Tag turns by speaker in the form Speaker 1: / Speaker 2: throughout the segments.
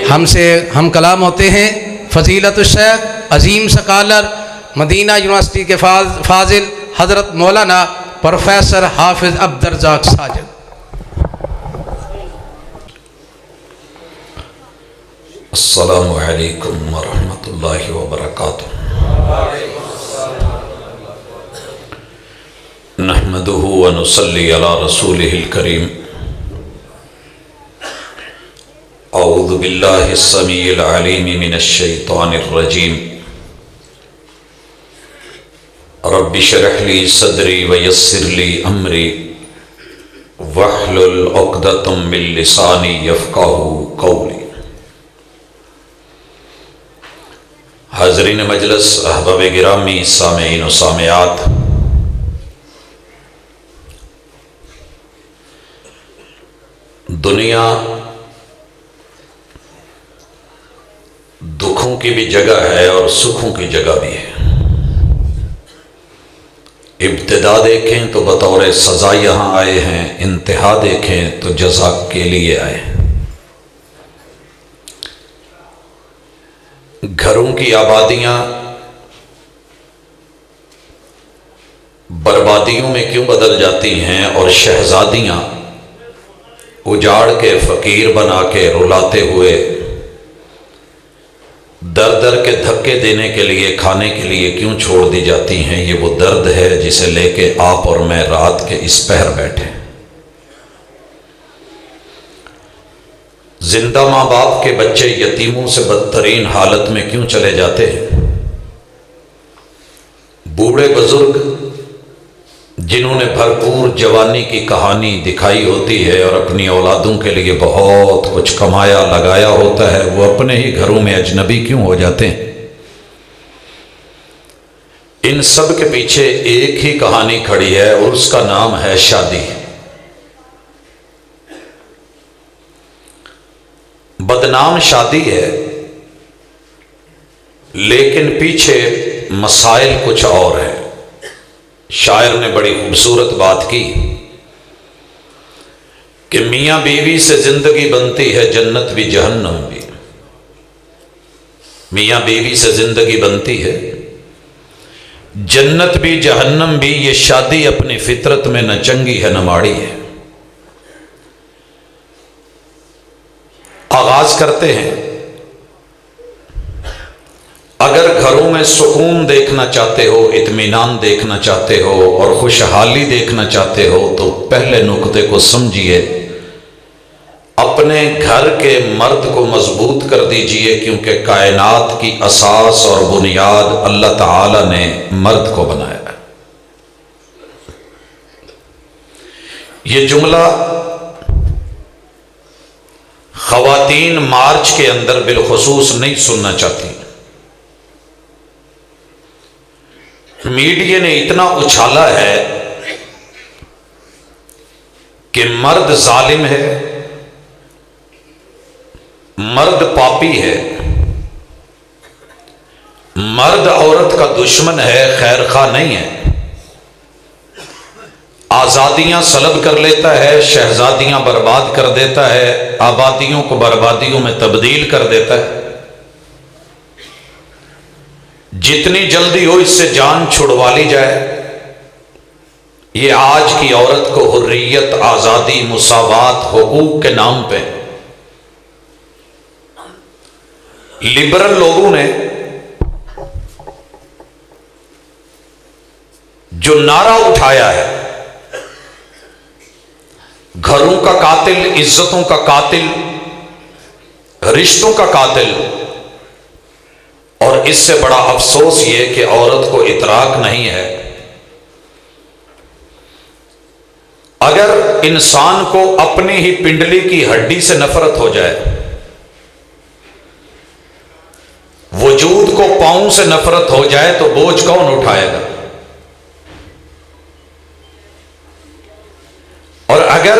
Speaker 1: ہم کلام ہوتے ہیں فضیلت الشیخ عظیم سکالر مدینہ یونیورسٹی کے فاضل حضرت مولانا پروفیسر حافظ عبدالرزاق ساجد۔
Speaker 2: السلام علیکم ورحمۃ اللہ وبرکاتہ۔ نحمدہ ونصلی علی رسولہ الکریم۔ اعوذ باللہ السمیع العلیم من الشیطان الرجیم۔ رب اشرح لی صدری ویسر لی امری واحلل عقدۃ من لسانی یفقہوا قولی۔ حاضرین مجلس، احباب گرامی، سامعین و سامعات، دنیا دکھوں کی بھی جگہ ہے اور سکھوں کی جگہ بھی ہے۔ ابتدا دیکھیں تو بطور سزا یہاں آئے ہیں، انتہا دیکھیں تو جزا کے لیے آئے ہیں۔ گھروں کی آبادیاں بربادیوں میں کیوں بدل جاتی ہیں اور شہزادیاں اجاڑ کے فقیر بنا کے رلاتے ہوئے در در کے دھکے دینے کے لیے کھانے کے لیے کیوں چھوڑ دی جاتی ہیں؟ یہ وہ درد ہے جسے لے کے آپ اور میں رات کے اس پہر بیٹھے۔ زندہ ماں باپ کے بچے یتیموں سے بدترین حالت میں کیوں چلے جاتے ہیں؟ بوڑھے بزرگ جنہوں نے بھرپور جوانی کی کہانی دکھائی ہوتی ہے اور اپنی اولادوں کے لیے بہت کچھ کمایا لگایا ہوتا ہے، وہ اپنے ہی گھروں میں اجنبی کیوں ہو جاتے ہیں؟ ان سب کے پیچھے ایک ہی کہانی کھڑی ہے اور اس کا نام ہے شادی۔ بدنام شادی ہے، لیکن پیچھے مسائل کچھ اور ہیں۔ شاعر نے بڑی خوبصورت بات کی کہ میاں بیوی سے زندگی بنتی ہے جنت بھی جہنم بھی۔ میاں بیوی سے زندگی بنتی ہے جنت بھی جہنم بھی، یہ شادی اپنی فطرت میں نہ چنگی ہے نہ ماڑی ہے۔ آغاز کرتے ہیں۔ اگر گھروں میں سکون دیکھنا چاہتے ہو، اطمینان دیکھنا چاہتے ہو اور خوشحالی دیکھنا چاہتے ہو تو پہلے نقطے کو سمجھیے، اپنے گھر کے مرد کو مضبوط کر دیجئے، کیونکہ کائنات کی اساس اور بنیاد اللہ تعالی نے مرد کو بنایا ہے۔ یہ جملہ خواتین مارچ کے اندر بالخصوص نہیں سننا چاہتی۔ میڈیا نے اتنا اچھالا ہے کہ مرد ظالم ہے، مرد پاپی ہے، مرد عورت کا دشمن ہے، خیر خواہ نہیں ہے، آزادیاں سلب کر لیتا ہے، شہزادیاں برباد کر دیتا ہے، آبادیوں کو بربادیوں میں تبدیل کر دیتا ہے۔ جتنی جلدی ہو اس سے جان چھڑوا لی جائے۔ یہ آج کی عورت کو حریت، آزادی، مساوات، حقوق کے نام پہ لبرل لوگوں نے جو نعرہ اٹھایا ہے، گھروں کا قاتل، عزتوں کا قاتل، رشتوں کا قاتل، اور اس سے بڑا افسوس یہ کہ عورت کو ادراک نہیں ہے۔ اگر انسان کو اپنی ہی پنڈلی کی ہڈی سے نفرت ہو جائے، وجود کو پاؤں سے نفرت ہو جائے تو بوجھ کون اٹھائے گا؟ اور اگر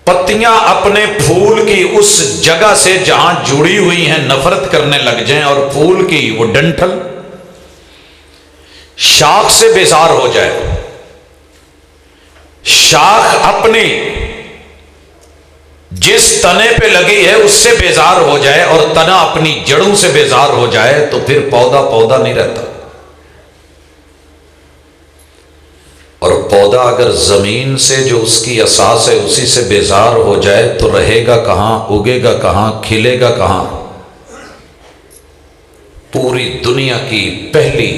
Speaker 2: پتیاں اپنے پھول کی اس جگہ سے جہاں جڑی ہوئی ہیں نفرت کرنے لگ جائیں اور پھول کی وہ ڈنٹھل شاخ سے بیزار ہو جائے، شاخ اپنی جس تنے پہ لگی ہے اس سے بیزار ہو جائے اور تنا اپنی جڑوں سے بیزار ہو جائے تو پھر پودا نہیں رہتا. اور پودا اگر زمین سے جو اس کی اساس ہے اسی سے بیزار ہو جائے تو رہے گا کہاں, اگے گا کہاں, کھلے گا کہاں؟ پوری دنیا کی پہلی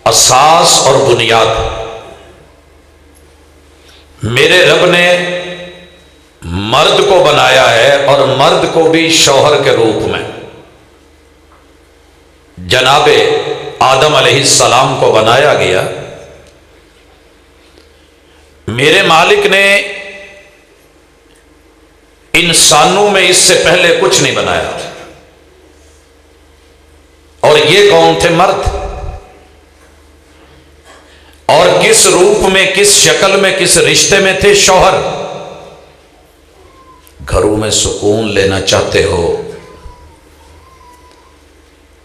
Speaker 2: اساس اور بنیاد میرے رب نے مرد کو بنایا ہے, اور مرد کو بھی شوہر کے روپ میں. جناب آدم علیہ السلام کو بنایا گیا. میرے مالک نے انسانوں میں اس سے پہلے کچھ نہیں بنایا, اور یہ کون تھے؟ مرد. اور کس روپ میں, کس شکل میں, کس رشتے میں تھے؟ شوہر. گھروں میں سکون لینا چاہتے ہو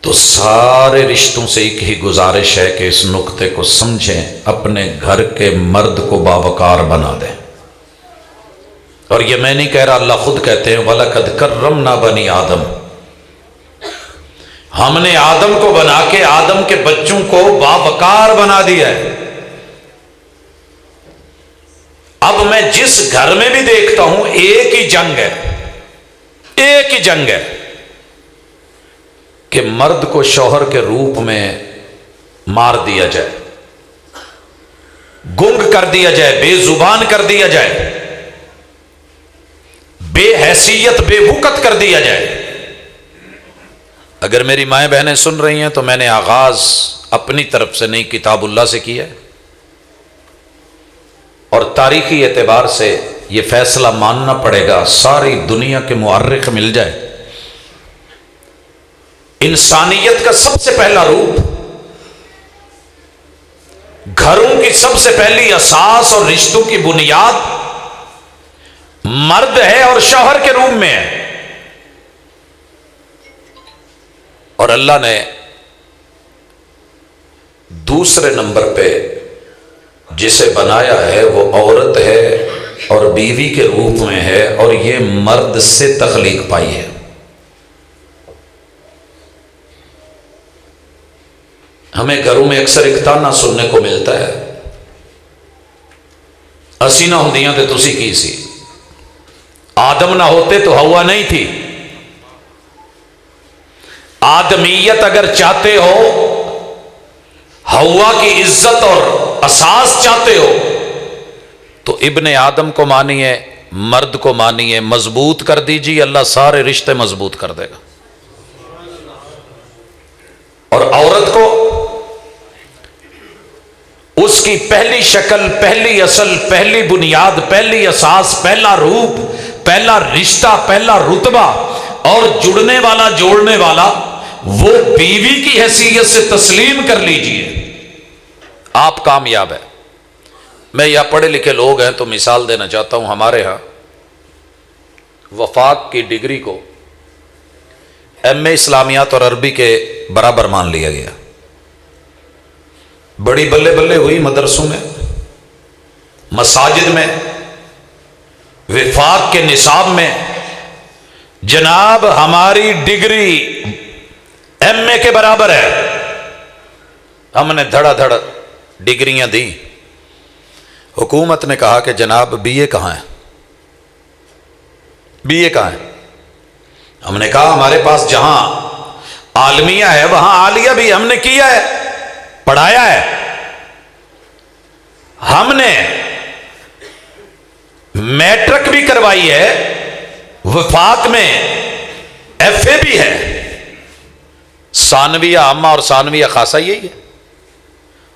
Speaker 2: تو سارے رشتوں سے ایک ہی گزارش ہے کہ اس نقطے کو سمجھیں, اپنے گھر کے مرد کو باوقار بنا دیں. اور یہ میں نہیں کہہ رہا, اللہ خود کہتے ہیں وَلَقَدْ كَرَّمْنَا بَنِي آدم. ہم نے آدم کو بنا کے آدم کے بچوں کو باوقار بنا دیا ہے. اب میں جس گھر میں بھی دیکھتا ہوں ایک ہی جنگ ہے, ایک ہی جنگ ہے کہ مرد کو شوہر کے روپ میں مار دیا جائے, گنگ کر دیا جائے, بے زبان کر دیا جائے, بے حیثیت, بے وقت کر دیا جائے. اگر میری مائیں بہنیں سن رہی ہیں تو میں نے آغاز اپنی طرف سے نہیں, کتاب اللہ سے کیا ہے, اور تاریخی اعتبار سے یہ فیصلہ ماننا پڑے گا. ساری دنیا کے مورخ مل جائے, انسانیت کا سب سے پہلا روپ, گھروں کی سب سے پہلی اساس اور رشتوں کی بنیاد مرد ہے اور شوہر کے روپ میں ہے. اور اللہ نے دوسرے نمبر پہ جسے بنایا ہے وہ عورت ہے اور بیوی کے روپ میں ہے, اور یہ مرد سے تخلیق پائی ہے. ہمیں گھروں میں اکثر ایک تانا سننے کو ملتا ہے, اسی نہ ہوندیاں تے تسی کی سی, آدم نہ ہوتے تو ہوا نہیں تھی. آدمیت اگر چاہتے ہو, ہوا کی عزت اور اساس چاہتے ہو تو ابن آدم کو مانیے, مرد کو مانیے, مضبوط کر دیجیے, اللہ سارے رشتے مضبوط کر دے گا. اور عورت کو اس کی پہلی شکل, پہلی اصل, پہلی بنیاد, پہلی اساس, پہلا روپ, پہلا رشتہ, پہلا رتبہ اور جڑنے والا, جوڑنے والا وہ بیوی کی حیثیت سے تسلیم کر لیجئے, آپ کامیاب ہیں. میں یا پڑھے لکھے لوگ ہیں تو مثال دینا چاہتا ہوں. ہمارے ہاں وفاق کی ڈگری کو ایم اے اسلامیات اور عربی کے برابر مان لیا گیا. بڑی بلے بلے ہوئی مدرسوں میں, مساجد میں, وفاق کے نصاب میں. جناب ہماری ڈگری ایم اے کے برابر ہے. ہم نے دھڑا دھڑ ڈگریاں دی. حکومت نے کہا کہ جناب بی اے کہاں ہے, بی اے کہاں ہے؟ ہم نے کہا ہمارے پاس جہاں عالمیہ ہے وہاں عالیہ بھی ہم نے کیا ہے, پڑھایا ہے. ہم نے میٹرک بھی کروائی ہے, وفاق میں ایف اے بھی ہے, ثانویہ عامہ اور ثانویہ خاصہ یہی ہے.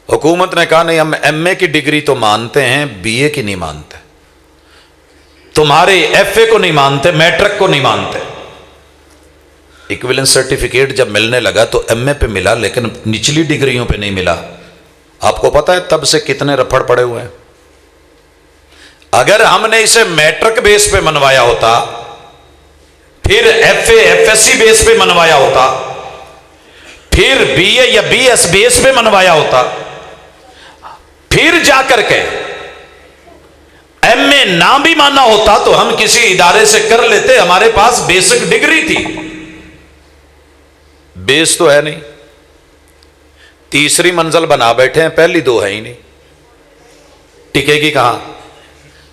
Speaker 2: حکومت نے کہا نہیں, ہم ایم اے کی ڈگری تو مانتے ہیں, بی اے کی نہیں مانتے, تمہارے ایف اے کو نہیں مانتے, میٹرک کو نہیں مانتے. ایکویلنس سرٹیفکیٹ جب ملنے لگا تو ایم اے پہ ملا, لیکن نچلی ڈگریوں پہ نہیں ملا. آپ کو پتا ہے تب سے کتنے رپھڑ پڑے ہوئے ہیں. اگر ہم نے اسے میٹرک بیس پہ منوایا ہوتا, پھر F A F S C بیس پہ منوایا ہوتا, پھر بی اے یا بی ایس بیس پہ منوایا ہوتا, پھر جا کر کے MA ना भी माना होता तो हम किसी इदारे से कर लेते, हमारे पास बेसिक डिग्री थी। बेस तो है नहीं, तीसरी मंजिल बना बैठे हैं, पहली दो है ही नहीं, टिकेगी कहां?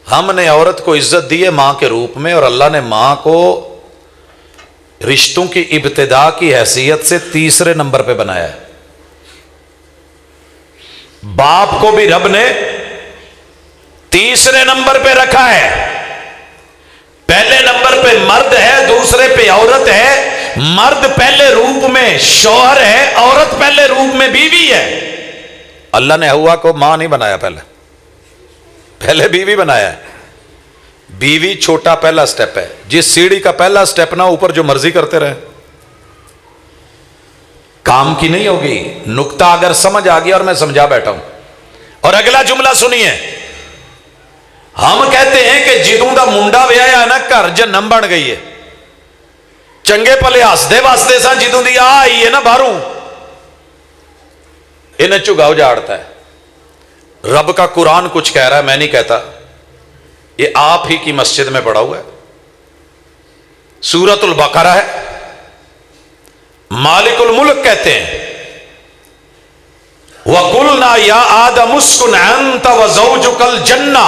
Speaker 2: हमने औरत को इज्जत दी है मां के रूप में, और अल्लाह ने मां को रिश्तों की इब्तिदा की हैसियत से तीसरे नंबर पे बनाया है। बाप को भी रब ने तीसरे नंबर पे रखा है। पहले नंबर पे मर्द है, दूसरे पे औरत है। मर्द पहले रूप में शौहर है, औरत पहले रूप में बीवी है। अल्लाह ने हव्वा को मां नहीं बनाया, पहले बीवी बनाया है। बीवी छोटा पहला स्टेप है। जिस सीढ़ी का पहला स्टेप ना, ऊपर जो मर्जी करते रहे काम की नहीं होगी। नुक्ता अगर समझ आ गया, और मैं समझा बैठा हूं, और अगला जुमला सुनिए। हम कहते हैं कि जिदों दा मुंडा विआया ना, घर जन्नम बन गई है। चंगे भले हसदे वसदे सा, जिदों दी आई है ना बाहरों, इन्हें झुगाव झाड़ता है। रब का कुरान कुछ कह रहा है, मैं नहीं कहता, ये आप ही की मस्जिद में पड़ा हुआ है। सूरतुल बकरा है। मालिकुल मुल्क कहते हैं, वकुलना या आदम उस्कुन अंत व ज़ौजुकल जन्ना।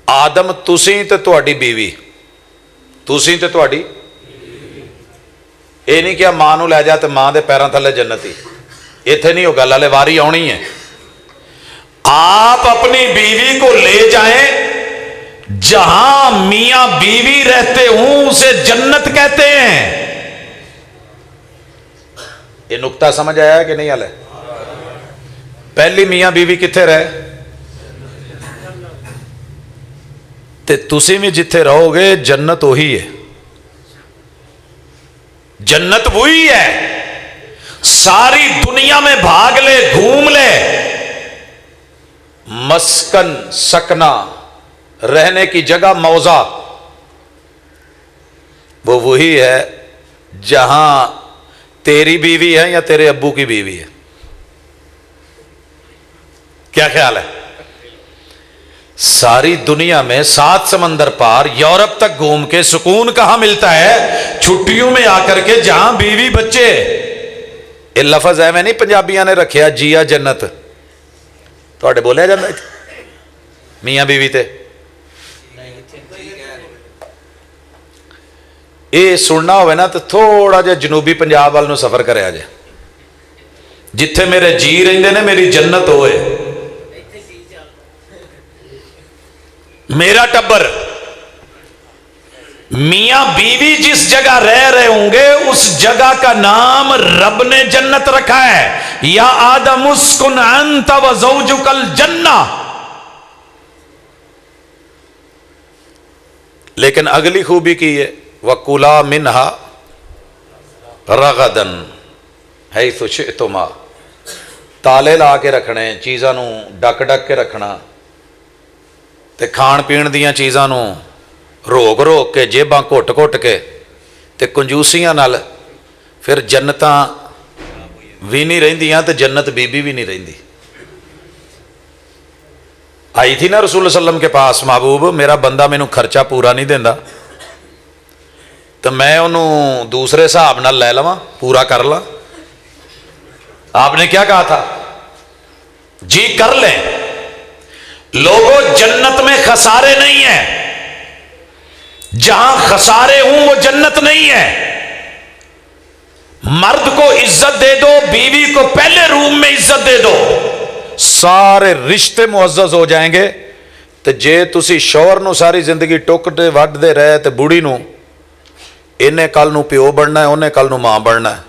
Speaker 2: आदम तुसी ते तुहाडी बीवी, तुसी ते तुहाडी, ये नहीं क्या मां नूं लै जा ते मां दे पैरां थल्ले जन्नत ही, इत्थे नहीं हो गल, हाले वारी आउणी है। आप अपनी बीवी को ले जाएं, जहां मियां बीवी रहते हूं उसे जन्नत कहते हैं। ये नुक्ता समझ आया कि नहीं? हाले पहली मियां बीवी किथे रहे, ते तुसी भी जिथे रहोगे जन्नत वही है। जन्नत वही है। सारी दुनिया में भाग ले, घूम ले, मस्कन सकना, रहने की जगह, मौजा, वो वही है जहां तेरी बीवी है या तेरे अब्बू की बीवी है। क्या ख्याल है? सारी दुनिया में 7 समंदर पार यूरोप तक घूम के सुकून कहां मिलता है? छुट्टियों में आकर के, जहां बीवी बच्चे। ये लफज एवं नहीं पंजाबियों ने रखिया जिया जन्नत, तुहाडे बोलिया जाता मियां बीवी ते। ये सुनना होवे ना तो थोड़ा जिहा जनूबी पंजाब वाल नूं सफर करिया जे, जिथे मेरे जी रहिंदे ने, मेरी जन्नत होए। मेरा टब्बर, मियां बीवी जिस जगह रह रहे होंगे उस जगह का नाम रब ने जन्नत रखा है। या आदम उस्कुन अंत व ज़ौजुकल जन्ना। लेकिन अगली खूबी की है, वकुला मिन्हा रगदन हैसु शिअतुमा। ताले ला के रखने, चीज़ां नूं डक डक के रखना, ते खाण पीण दीयां चीज़ां नूं रोक रोक के, जेबां घुट घुट के, ते कंजूसियां नाल फिर जन्नतां भी नहीं रहिंदियां ते जन्नत बीबी भी नहीं रहिंदी। आई थी ना रसूल सल्लम के पास, महबूब मेरा बंदा मैनू खर्चा पूरा नहीं देंदा, तो मैं उन्होंने दूसरे हिसाब नाल लै लवां, पूरा कर ला। आपने क्या कहा था? जी कर लें। लोगों, जन्नत में खसारे नहीं है। जहां खसारे हूं वो जन्नत नहीं है। मर्द को इज्जत दे दो, बीवी को पहले रूम में इज्जत दे दो, सारे रिश्ते मुअज़्ज़ज़ हो जाएंगे। तो जे तुसी शौहर नूं सारी जिंदगी टुकदे वड्डदे रहे तो बुढ़ी नूं, इन्हें कल नूं प्यो बनना है, उन्हें कल नूं मां बनना है।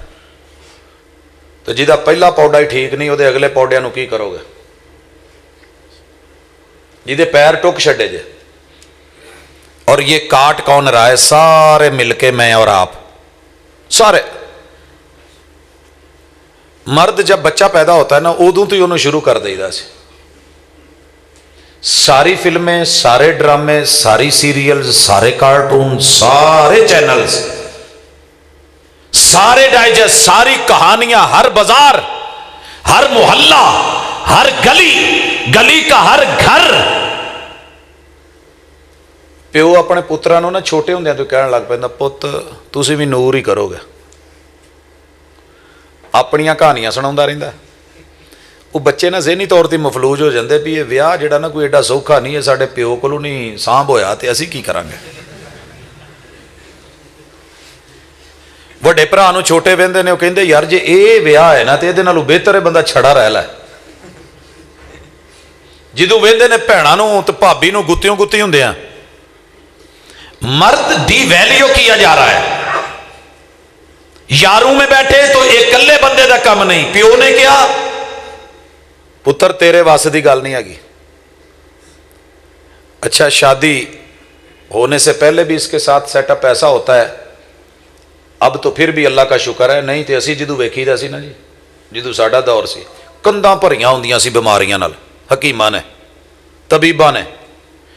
Speaker 2: तो जिहदा पहला पौधा ही ठीक नहीं, उहदे अगले पौधे नूं की करोगे? जिहदे पैर टुक छड्डे जे। और ये काट कौन रहा है? सारे मिलके, मैं और आप सारे। मर्द जब बच्चा पैदा होता है ना, उदों तो ही उन्होंने शुरू कर देगा। सारी फिल्में, सारे ड्रामे, सारी सीरियल्स, सारे कार्टून, सारे चैनल्स, सारे डाइजेस्ट, सारी कहानियां, हर बाजार, हर मोहल्ला, हर गली, गली का हर घर। ਪਿਓ ਆਪਣੇ ਪੁੱਤਰਾਂ ਨੂੰ ਨਾ ਛੋਟੇ ਹੁੰਦਿਆਂ ਤੋਂ ਕਹਿਣ ਲੱਗ ਪੈਂਦਾ, ਪੁੱਤ ਤੁਸੀਂ ਵੀ ਨੂਰ ਹੀ ਕਰੋਗੇ। ਆਪਣੀਆਂ ਕਹਾਣੀਆਂ ਸੁਣਾਉਂਦਾ ਰਹਿੰਦਾ। ਉਹ ਬੱਚੇ ਨਾ ਜ਼ਹਿਨੀ ਤੌਰ ਤੇ ਮਫਲੂਜ ਹੋ ਜਾਂਦੇ ਵੀ ਇਹ ਵਿਆਹ ਜਿਹੜਾ ਨਾ ਕੋਈ ਐਡਾ ਸੌਖਾ ਨਹੀਂ ਹੈ, ਸਾਡੇ ਪਿਓ ਕੋਲੋਂ ਨਹੀਂ ਸਾਂਭ ਹੋਇਆ ਤੇ ਅਸੀਂ ਕੀ ਕਰਾਂਗੇ। ਵੱਡੇ ਭਰਾ ਨੂੰ ਛੋਟੇ ਵਹਿੰਦੇ ਨੇ, ਉਹ ਕਹਿੰਦੇ ਯਾਰ ਜੇ ਇਹ ਵਿਆਹ ਹੈ ਨਾ ਤੇ ਇਹਦੇ ਨਾਲੋਂ ਬਿਹਤਰ ਹੈ ਬੰਦਾ ਛੜਾ ਰਹਿ ਲੈ। ਜਦੋਂ ਵਹਿੰਦੇ ਨੇ ਭੈਣਾਂ ਨੂੰ ਤੇ ਭਾਬੀ ਨੂੰ ਗੁੱਤਿਓਂ ਗੁੱਤੀ ਹੁੰਦੇ ਆ। मर्द डीवैल्यू किया जा रहा है। यारों में बैठे तो एक कल्ले बंदे का काम नहीं। प्यो ने क्या, पुत्र तेरे वास की गल नहीं हैगी। अच्छा शादी होने से पहले भी इसके साथ सेटअप ऐसा होता है। अब तो फिर भी अल्लाह का शुक्र है, नहीं तो असी जदों वेखीदा सी ना जी, जदों साडा दौर सी, कंधां भरियां हुंदियां सी बीमारियां नाल। हकीमां ने, तबीबां ने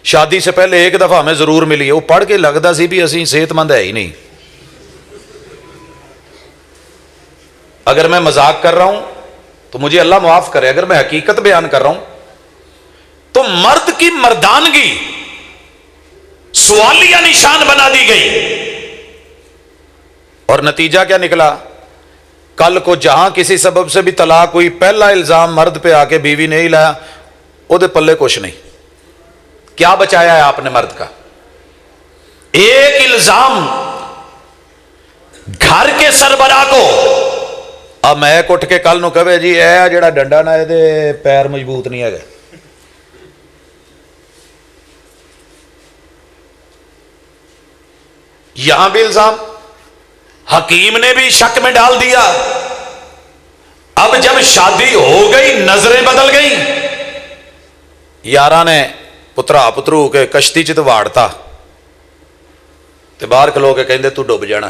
Speaker 2: शादी से पहले एक दफा हमें जरूर मिली है। वो पढ़ के लगता सी भी असी सेहतमंद है ही नहीं। अगर मैं मजाक कर रहा हूं तो मुझे अल्लाह माफ करे, अगर मैं हकीकत बयान कर रहा हूं तो मर्द की मर्दानगी सवालिया निशान बना दी गई। और नतीजा क्या निकला, कल को जहां किसी सबब से भी तलाक हुई, पहला इल्जाम मर्द पे आके बीवी ने ही लाया, ओदे पल्ले कुछ नहीं। क्या बचाया है आपने मर्द का? एक इल्जाम घर के सरबराह को, अब मैं उठ के कल नूं कहे जी ए जिहड़ा डंडा ना इहदे पैर मजबूत नहीं है, यहां भी इल्जाम हकीम ने भी शक में डाल दिया। अब जब शादी हो गई नजरें बदल गई। यारा ने पुत्रा पुत्रू के कश्ती च तो वाड़ता ते बाहर खलो के कहते तू डुब जाना,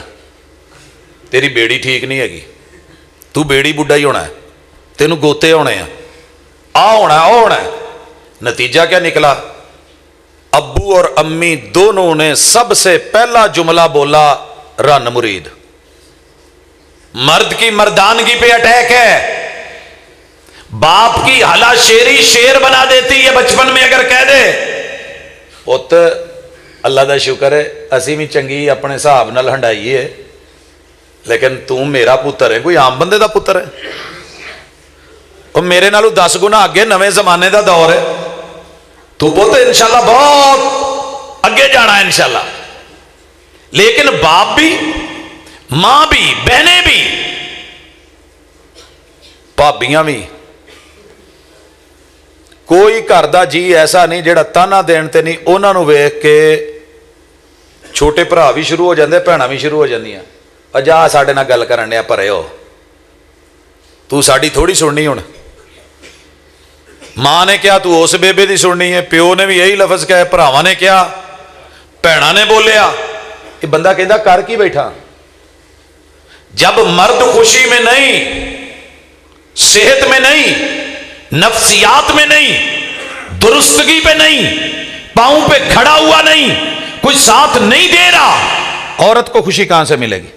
Speaker 2: तेरी बेड़ी ठीक नहीं हैगी, तू बेड़ी बुढ़ा ही होना है, तेनू गोते होने आ होना ओ होना है। नतीजा क्या निकला, अब्बू और अम्मी दोनों ने सबसे पहला जुमला बोला रन मुरीद। मर्द की मर्दानगी पे अटैक है। बाप की हला शेरी शेर बना देती है बचपन में अगर कह दे, पुत अल्लाह का शुक्र है असी भी चंगी अपने हिसाब नाल हंडाई है, लेकिन तू मेरा पुत्र है, कोई आम बंदे का पुत्र है। और मेरे नालों 10 गुना अगे नवे जमाने का दौर है, तू पुत इंशाल्लाह बहुत अगे जाना है इंशाल्लाह। लेकिन बाप भी, मां भी, बहनें भी, भाबियां भी, कोई घर का जी ऐसा नहीं जिहड़ा ताना देण ते नहीं, उन्होंने वेख के छोटे भरा भी शुरू हो जाते, भैणां भी शुरू हो जांदियां, अजा साडे नाल गल करन आ भरे हो, तू साडी थोड़ी सुननी। हुण मां ने क्या तू उस बेबे की सुननी है, प्यो ने भी यही लफज कहे, भरावां ने क्या, भैणां ने बोलिया। ये बंदा कहता कर की बैठा। जब मर्द खुशी में नहीं, सेहत में नहीं, नफ्सियात में नहीं, दुरुस्तगी पे नहीं, पांव पे खड़ा हुआ नहीं, कोई साथ नहीं दे रहा, औरत को खुशी कहां से मिलेगी।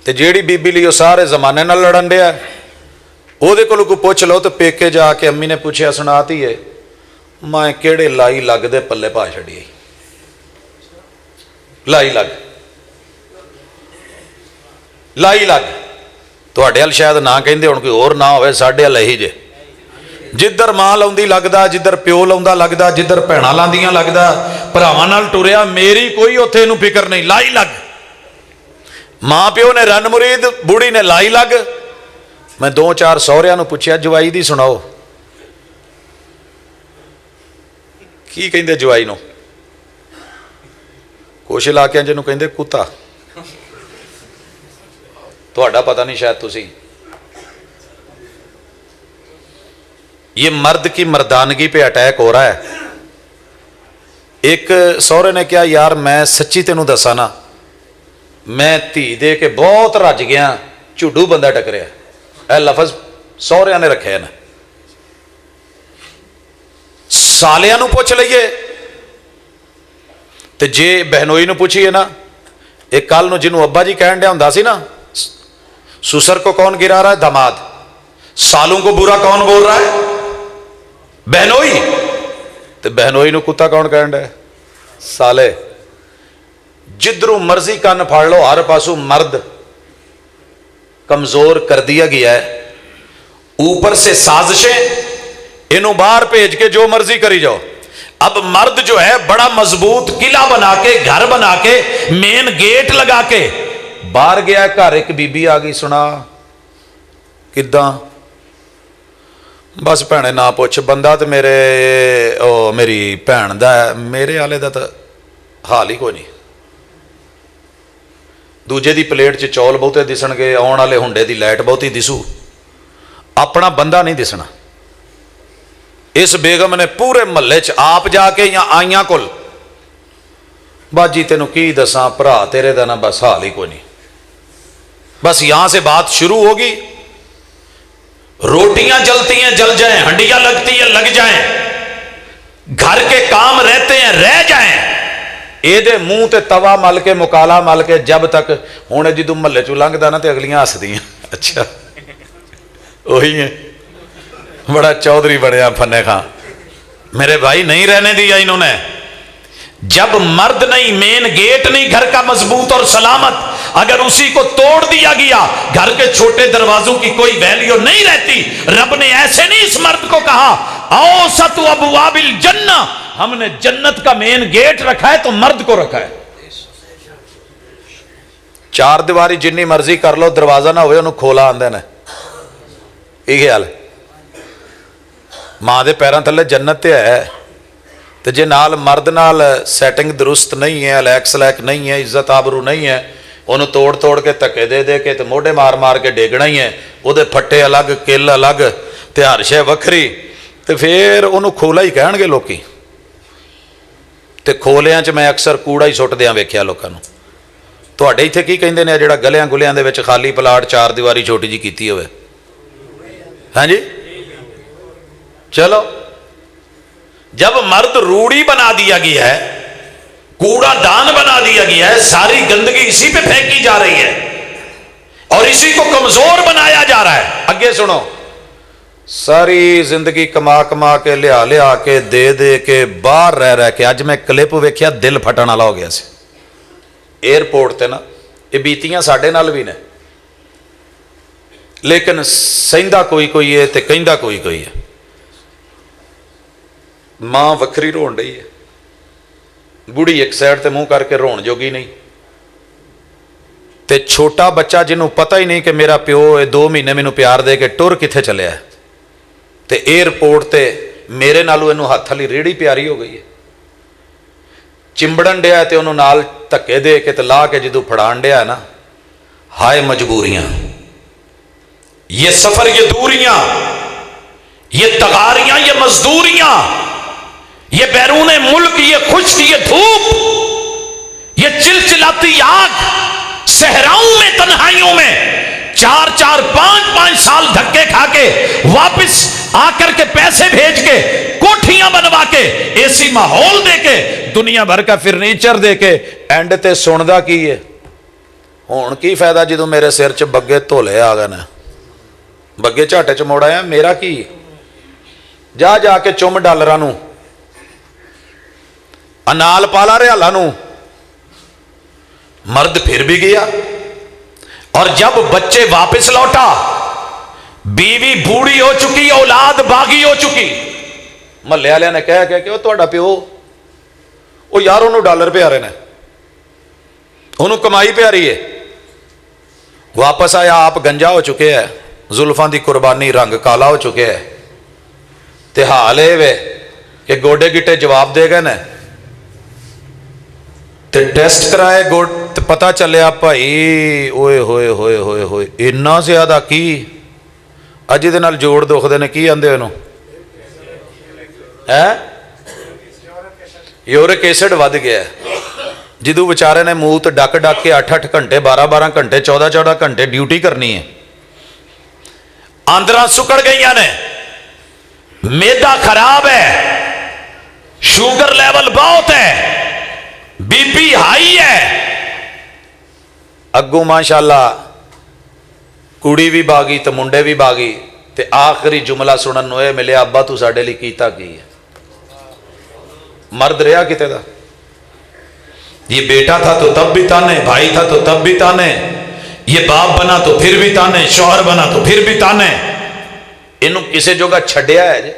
Speaker 2: ते जेड़ी बीबी लियो सारे जमाने नाल लड़न दिया, ओदे कोलों को पुछ लो तो पेके जाके अम्मी ने पूछया सुनाती है, मैं केड़े लाई लगदे पल्ले पा छड़ी, लाई लग लाई लग। तुहाडे हल शायद ना कहिंदे हुण, कोई होर ना होवे, साडे हल यही जे, जिधर मां लाउंदी लगदा, जिधर प्यो लाउंदा लगदा, जिधर भैणां लांदियां लगदा, भरावां नाल टुरिया, मेरी कोई उत्थे नूं फिकर नहीं, लाई लग। मां प्यो ने रन मुरीद, बूढ़ी ने लाई लग। मैं 2-4 सौहरियां नूं पुछया जवाई दी सुणाओ, की कहिंदे जवाई नूं? कुछ इलाकिਆਂ ਜਿਹਨੂੰ ਕਹਿੰਦੇ कुत्ता, ਤੁਹਾਡਾ पता नहीं शायद तुसी। ये मर्द की मर्दानगी पे अटैक हो रहा है। एक सौरे ने कहा यार मैं सच्ची तेनू दसा ना, मैं धी दे के बहुत रज गया, झुड्डू बंदा टकरिया। यह लफज सौरिया ने रखे न। सालिया नू पुछ लईए ते जे बहनोई नू पूछिए ना, एक कल नू जिन्हों अब्बा जी कहन दिया हुंदा सी ना, ससुर को कौन गिरा रहा है? दामाद। सालों को बुरा कौन बोल रहा है? बहनोई, तो बहनोई नूं कुत्ता कौन कहण डे? साले। जिधरों मर्जी कन फाड़ लो, हर पासों मर्द कमजोर कर दिया गया है। ऊपर से साजिशें, इन्हों बाहर भेज के जो मर्जी करी जाओ। अब मर्द जो है बड़ा मजबूत किला बना के, घर बना के, मेन गेट लगा के बाहर गया। घर एक बीबी आ गई, सुना किदां? बस भैने ना पुछ, बंदा तो मेरे मेरी भैन दा है, मेरे आले दा तो हाल ही कोई नहीं। दूजे दी प्लेट च चौल बहुते दिसणगे, आउण वाले हुंडे दी लाइट बहुती दिसू, अपना बंदा नहीं दिसना। इस बेगम ने पूरे महल्ले च आप जाके या आइयां कोल, बाजी तेनों की दसा भरा तेरे दा ना बस हाल ही कोई नहीं। बस यहां से बात शुरू होगी। रोटियां जलती हैं जल जाएं, हंडियां लगती हैं लग जाएं, घर के काम रहते हैं रह जाएं, ਇਹਦੇ ਮੂੰਹ ਤੇ ਤਵਾ ਮਲ ਕੇ ਮੁਕਾਲਾ ਮਲ ਕੇ ਜਬ ਤੱਕ। ਹੁਣ ਜਦੋਂ ਮਹੱਲੇ ਚੋਂ ਲੰਘਦਾ ਨਾ ਤੇ ਅਗਲੀਆਂ ਹੱਸਦੀਆਂ, ਅੱਛਾ ਉਹੀ ਹੈ, बड़ा चौधरी बनया फन्ने खां। मेरे भाई नहीं रहने दिया इन्होंने। जब मर्द नहीं, मेन गेट नहीं घर का मजबूत और सलामत, अगर उसी को तोड़ दिया गया, घर के छोटे दरवाजों की कोई वैल्यू नहीं रहती। रब ने ऐसे नहीं इस मर्द को कहा औसत अबवाबिल जन्ना, हमने जन्नत का मेन गेट रखा है तो मर्द को रखा है। चार दीवारी जिन्नी मर्जी कर लो, दरवाजा ना हो खोला आंदे ने, यही हाल है। मां दे पैरों थले जन्नत ते है, तो जे नाल मर्द नाल सैटिंग दुरुस्त नहीं है, अलैक सलैक नहीं है, इज्जत आबरू नहीं है, उन्होंने तोड़ तोड़ के धक्के दे दे के तो मोढ़े मार मार के डेगना ही है। वो फट्टे अलग, किल अलग, ते हर शै वखरी, तो फिर उन्होंने खोला ही कहणगे लोकी। ते खोलियां च मैं अक्सर कूड़ा ही सुट दिया वेख्या लोगों नूं। तुहाडे इत्थे की कहिंदे ने जिहड़ा गलियां गुलियां दे विच खाली प्लाट चार दीवारी छोटी जी कीती होवे? हाँ जी, चलो। जब मर्द रूढ़ी बना दिया गया है, कूड़ा दान बना दिया गया है, सारी गंदगी इसी पे फेंकी जा रही है और इसी को कमजोर बनाया जा रहा है। आगे सुनो, सारी जिंदगी कमा कमा के लिया के दे के बाहर रह के, अज मैं क्लिप वेख्या दिल फटन वाला हो गया सी एयरपोर्ट ते ना। ये बीतियां साडे नाल भी ने, लेकिन सहिंदा कोई कोई है ते कहिंदा कोई कोई है। मां वखरी रोन रही है, बुढ़ी एक साइड ते मुंह करके रोन जोगी नहीं, ते छोटा बच्चा जिन्हों पता ही नहीं कि मेरा प्यो 2 महीने मैनू प्यार दे के टुर किथे चलिया है, ते एयरपोर्ट ते मेरे नालों इनू हथ वाली रेड़ी प्यारी हो गई है। चिंबड़न डिया ते उन्होंने नाल धक्के दे के ते ला के जदों फड़ान डिया ना, हाय मजबूरियां, ये सफर, ये दूरियां, ये तगारियां, ये मजदूरियां, ये बैरूने मुल्क, ये खुश्क, ये धूप, ये चिलचिलाती आग, सहराओं में, तन्हाइयों में 4-4, 5-5 साल धक्के खा के वापस आकर के पैसे भेज के कोठियां बनवा के ऐसी माहौल दे के दुनिया भर का फर्नीचर दे के एंड ते सुनदा की है। हुण की फायदा जो मेरे सिर च बग्गे धोले आ गए ने, बग्गे झाटे च मोड़ आया, मेरा की? जा जाके चुम डालरां नूं, अनाल पाला रियाला नूं। मर्द फिर भी गया और जब बच्चे वापस लौटा, बीवी बूढ़ी हो चुकी, औलाद बागी हो चुकी। महल्ले वाले ने कह के तुहाडा प्यो, ओ यार उन्होंने डॉलर प्यारे ने, उन्होंने कमाई प्यारी है। वापस आया, आप गंजा हो चुके हैं, जुल्फां दी कुर्बानी, रंग काला हो चुके है, ते हाल ये वे कि गोडे गिट्टे जवाब दे गए ने। ते टेस्ट कराए गोड, ते पता चलिया भाई ओए होए होए होए होए इन्ना ज्यादा की अज दे नाल जोड़ दुखदे ने, की आंदे इहनूं है, यूरिक एसिड वध गया। जिदू बेचारे ने मूत डक डक के 8-8 घंटे, 12-12 घंटे, 14-14 घंटे ड्यूटी करनी है, आंदरां सुकड़ गई ने, मेदा खराब है, शुगर लेवल बहुत है, बीपी हाई है। अगू माशाल्लाह कुड़ी भी बागी तो मुंडे भी बागी, تے آخری جملہ سنن نو اے ملیا ابا تو ساڈے لئی کیتا کی ہے. مرد رہا کتے دا؟ یہ بیٹا تھا تو تب بھی تانے، بھائی تھا تو تب بھی تانے، یہ باپ بنا تو پھر بھی تانے، شوہر بنا تو پھر بھی تانے. انہوں کسے جگہ چھڈیا ہے جے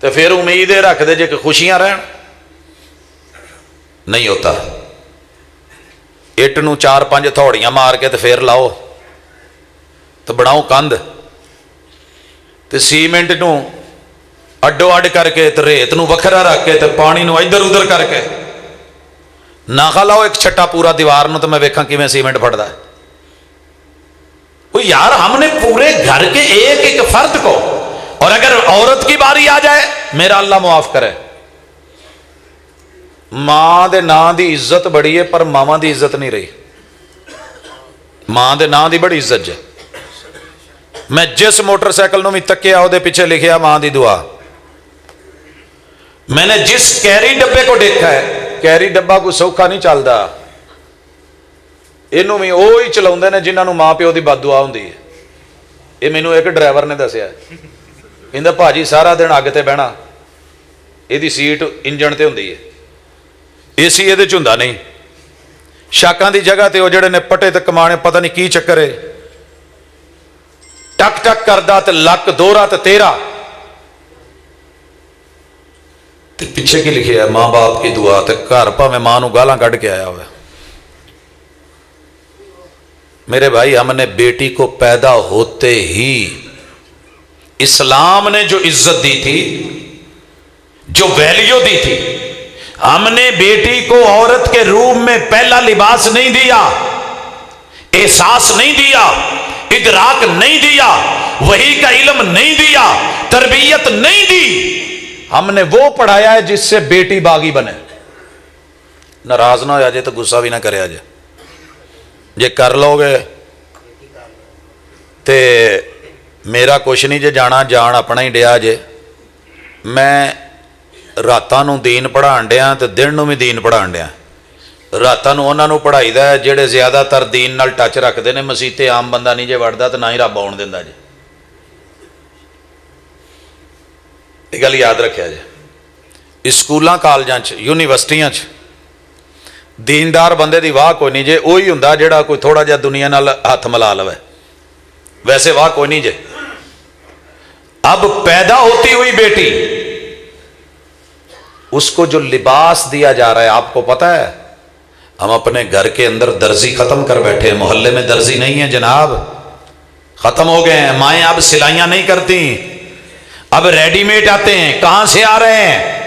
Speaker 2: تو پھر امید رکھ دے جے کہ خوشیاں رہن. نہیں ہوتا. اٹ نو 4-5 تھوڑیاں مار کے تو پھر لاؤ تو بناؤ کندھ، تو سیمنٹ نو اڈو اڈ کر کے تو ریت نو وکھرا رکھ کے تو پانی نو ادھر ادھر کر کے نہ لاؤ ایک چھٹا پورا دیوار نو، تو میں ویکھاں کیویں سیمنٹ پھٹدا ہے. یار ہم نے پورے گھر کے ایک ایک فرد کو، اور اگر عورت کی باری آ جائے میرا اللہ معاف کرے، ماں دے نام دی عزت بڑی ہے پر ماواں دی عزت نہیں رہی. ماں دے نام دی بڑی عزت ہے. میں جس موٹر سائیکل نو بھی تکیا وہ پیچھے لکھیا ماں دی دعا. میں نے جس کیری ڈبے کو دیکھا ہے، کیری ڈبا کوئی سوکھا نہیں چلتا، یہ وہی چلا نے جنہوں ماں پیو کی بد دعا ہوں. یہ مینو ایک ڈرائیور نے دسیا، کہ بھاجی سارا دن اگ تے بہنا، یہ سیٹ انجن تے ہوندی ہے، اے سی یہ ہوندا نہیں. شاکاں دی جگہ تے وہ جڑے نے پٹے تے کمانے پتہ نہیں کی چکر ہے، ٹک ٹک کردا تے لک دوہرا تے تیرا. تے پیچھے کی لکھیا ہے ماں باپ کی دعا، تے گھر پاویں ماں نو گالاں کڈ کے آیا ہوا. میرے بھائی ہم نے بیٹی کو پیدا ہوتے ہی اسلام نے جو عزت دی تھی، جو ویلیو دی تھی، ہم نے بیٹی کو عورت کے روم میں پہلا لباس نہیں دیا، احساس نہیں دیا، ادراک نہیں دیا، وحی کا علم نہیں دیا، تربیت نہیں دی. ہم نے وہ پڑھایا ہے جس سے بیٹی باغی بنے. ناراض نہ ہو جائے تو غصہ بھی نہ کرے جائے. جے کر لو گے تے میرا کچھ نہیں جے جانا، جان اپنا ہی ڈیا جے. میں راتاں نو دین پڑھان ڈیا تے دن نو بھی دین پڑھان ڈیا. راتاں نو انہاں نو پڑھائی دا جڑے زیادہ تر دین نال ٹچ رکھتے ہیں. مسیتے عام بندہ نہیں جے وڑدا تے نہ ہی رب آن دیندا جے. یہ گل یاد رکھیا جے. اسکولاں کالجاں چ یونیورسٹیاں چ دیندار بندے دی واہ کوئی نہیں جے. وہی ہوندا جڑا کوئی تھوڑا جہا دنیا نال ہاتھ ملا لوے، ویسے واہ کوئی نہیں جے. اب پیدا ہوتی ہوئی بیٹی، اس کو جو لباس دیا جا رہا ہے آپ کو پتا ہے؟ ہم اپنے گھر کے اندر درزی ختم کر بیٹھے ہیں. محلے میں درزی نہیں ہے جناب، ختم ہو گئے ہیں. مائیں اب سلائیاں نہیں کرتی، اب ریڈی میڈ آتے ہیں. کہاں سے آ رہے ہیں؟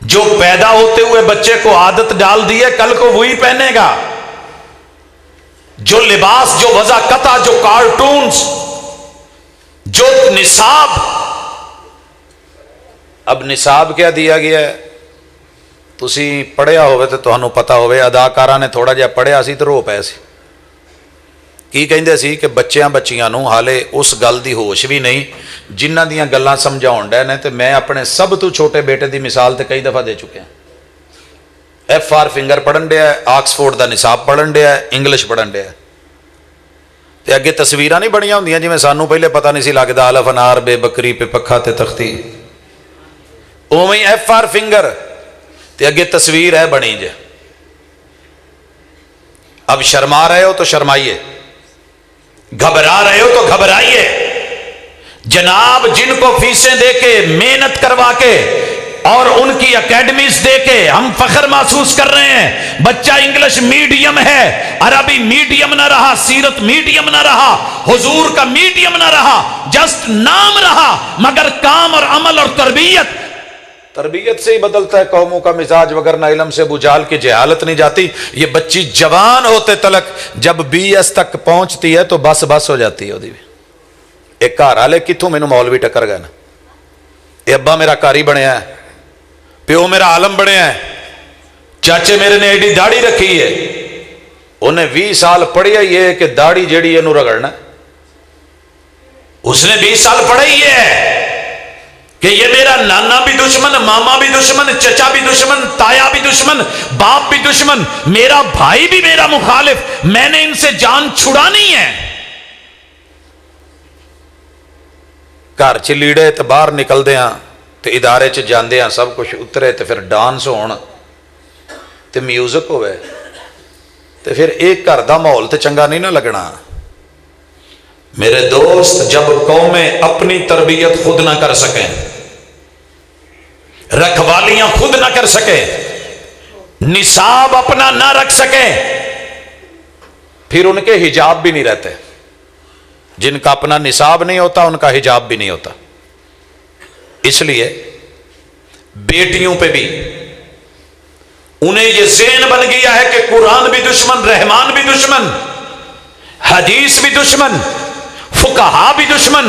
Speaker 2: جو پیدا ہوتے ہوئے بچے کو عادت ڈال دی ہے کل کو وہی پہنے گا. جو لباس، جو وضع قطع، جو کارٹونز، جو نصاب. اب نصاب کیا دیا گیا ہے؟ تسی پڑھیا ہوئے تو تہانوں پتا ہوئے. اداکارہ نے تھوڑا جہا پڑھیا سی تو رو پے سی. کی کہندے سی کہ بچیاں بچیاں نو حالے اس گل دی ہوش بھی نہیں جنہ دیاں گلاں سمجھاؤن ڈے نے. تے میں اپنے سب تو چھوٹے بیٹے دی مثال تے کئی دفعہ دے چکے ہیں. ایف آر فنگر پڑھن ڈیا ہے، آکسفورڈ دا نصاب پڑھن ڈیا ہے، انگلش پڑھن ڈیا ہے. تے اگے تصویراں نہیں بنیاں ہوندیاں جویں سانوں پہلے پتہ نہیں سی لگدا الف انار بے بکری پہ پکھا تے تختی. اوویں ایف آر فنگر تے اگے تصویر ہے بنی جے. اب شرما رہے ہو تو شرمائیے، گھبرا رہے ہو تو گھبرائیے. جناب جن کو فیسیں دے کے محنت کروا کے اور ان کی اکیڈمیز دے کے ہم فخر محسوس کر رہے ہیں، بچہ انگلش میڈیم ہے، عربی میڈیم نہ رہا، سیرت میڈیم نہ رہا، حضور کا میڈیم نہ رہا، جسٹ نام رہا، مگر کام اور عمل اور تربیت سے ہی بدلتا ہے قوموں کا مزاج، وگرنہ علم سے بجھال کی جہالت نہیں جاتی. یہ بچی جوان ہوتے تلک جب BS تک پہنچتی ہے تو بس ہو جاتی ہے. ایک گھر والے کتوں مینوں مولوی ٹکر گئے نا. یہ ابا میرا کاری بنیا ہے، پیو میرا عالم بنیا ہے، چاچے میرے نے ایڈی داڑھی رکھی ہے. انہیں 20 سال پڑھیا ہی ہے کہ داڑھی جیڑی ہے نو رگڑنا. اس نے 20 سال پڑھا ہی ہے کہ یہ میرا نانا بھی دشمن، ماما بھی دشمن، چچا بھی دشمن، تایا بھی دشمن، باپ بھی دشمن، میرا بھائی بھی میرا مخالف، میں نے ان سے جان چھڑانی ہے. घर च लीड़े तो बाहर निकलते हैं तो इदारे च जाते हैं सब कुछ उतरे तो फिर डांस होण तो म्यूजिक होवे तो फिर एक घर का माहौल तो चंगा नहीं ना लगना। मेरे दोस्त, जब कौमें अपनी तरबियत खुद ना कर सकें, रखवालियां खुद ना कर सके, निसाब अपना ना रख सके, फिर उनके हिजाब भी नहीं रहते। जिनका अपना निसाब नहीं होता उनका हिजाब भी नहीं होता। इसलिए बेटियों पे भी उन्हें यह ज़हन बन गया है कि कुरान भी दुश्मन, रहमान भी दुश्मन, हदीस भी दुश्मन, फुकहा भी दुश्मन,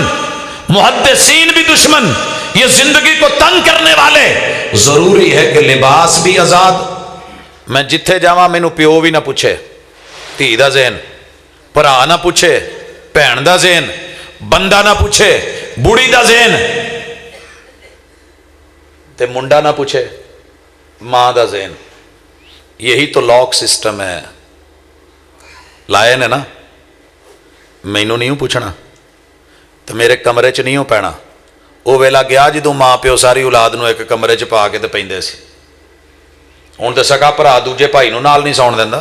Speaker 2: मुहद्दिसीन भी दुश्मन, ये जिंदगी को तंग करने वाले। जरूरी है कि लिबास भी आजाद। मैं जिथे जावा मैनू प्यो भी ना पूछे, धी दा ज़हन, भरा ना पूछे, भैन दा ज़हन, बंदा ना पूछे, बुढ़ी दा ज़हन, ते मुंडा ना पूछे, मां दा ज़हन। यही तो लॉक सिस्टम है। लाए ने ना, मैनू नहीं पूछना तो मेरे कमरे च नहीं पैना। वो वेला गया जदों मां प्यो सारी औलाद नूं एक कमरे च पा के ते पैंदे सी। हुण ते सका भरा दूजे भाई नूं नाल नहीं सौण दिंदा,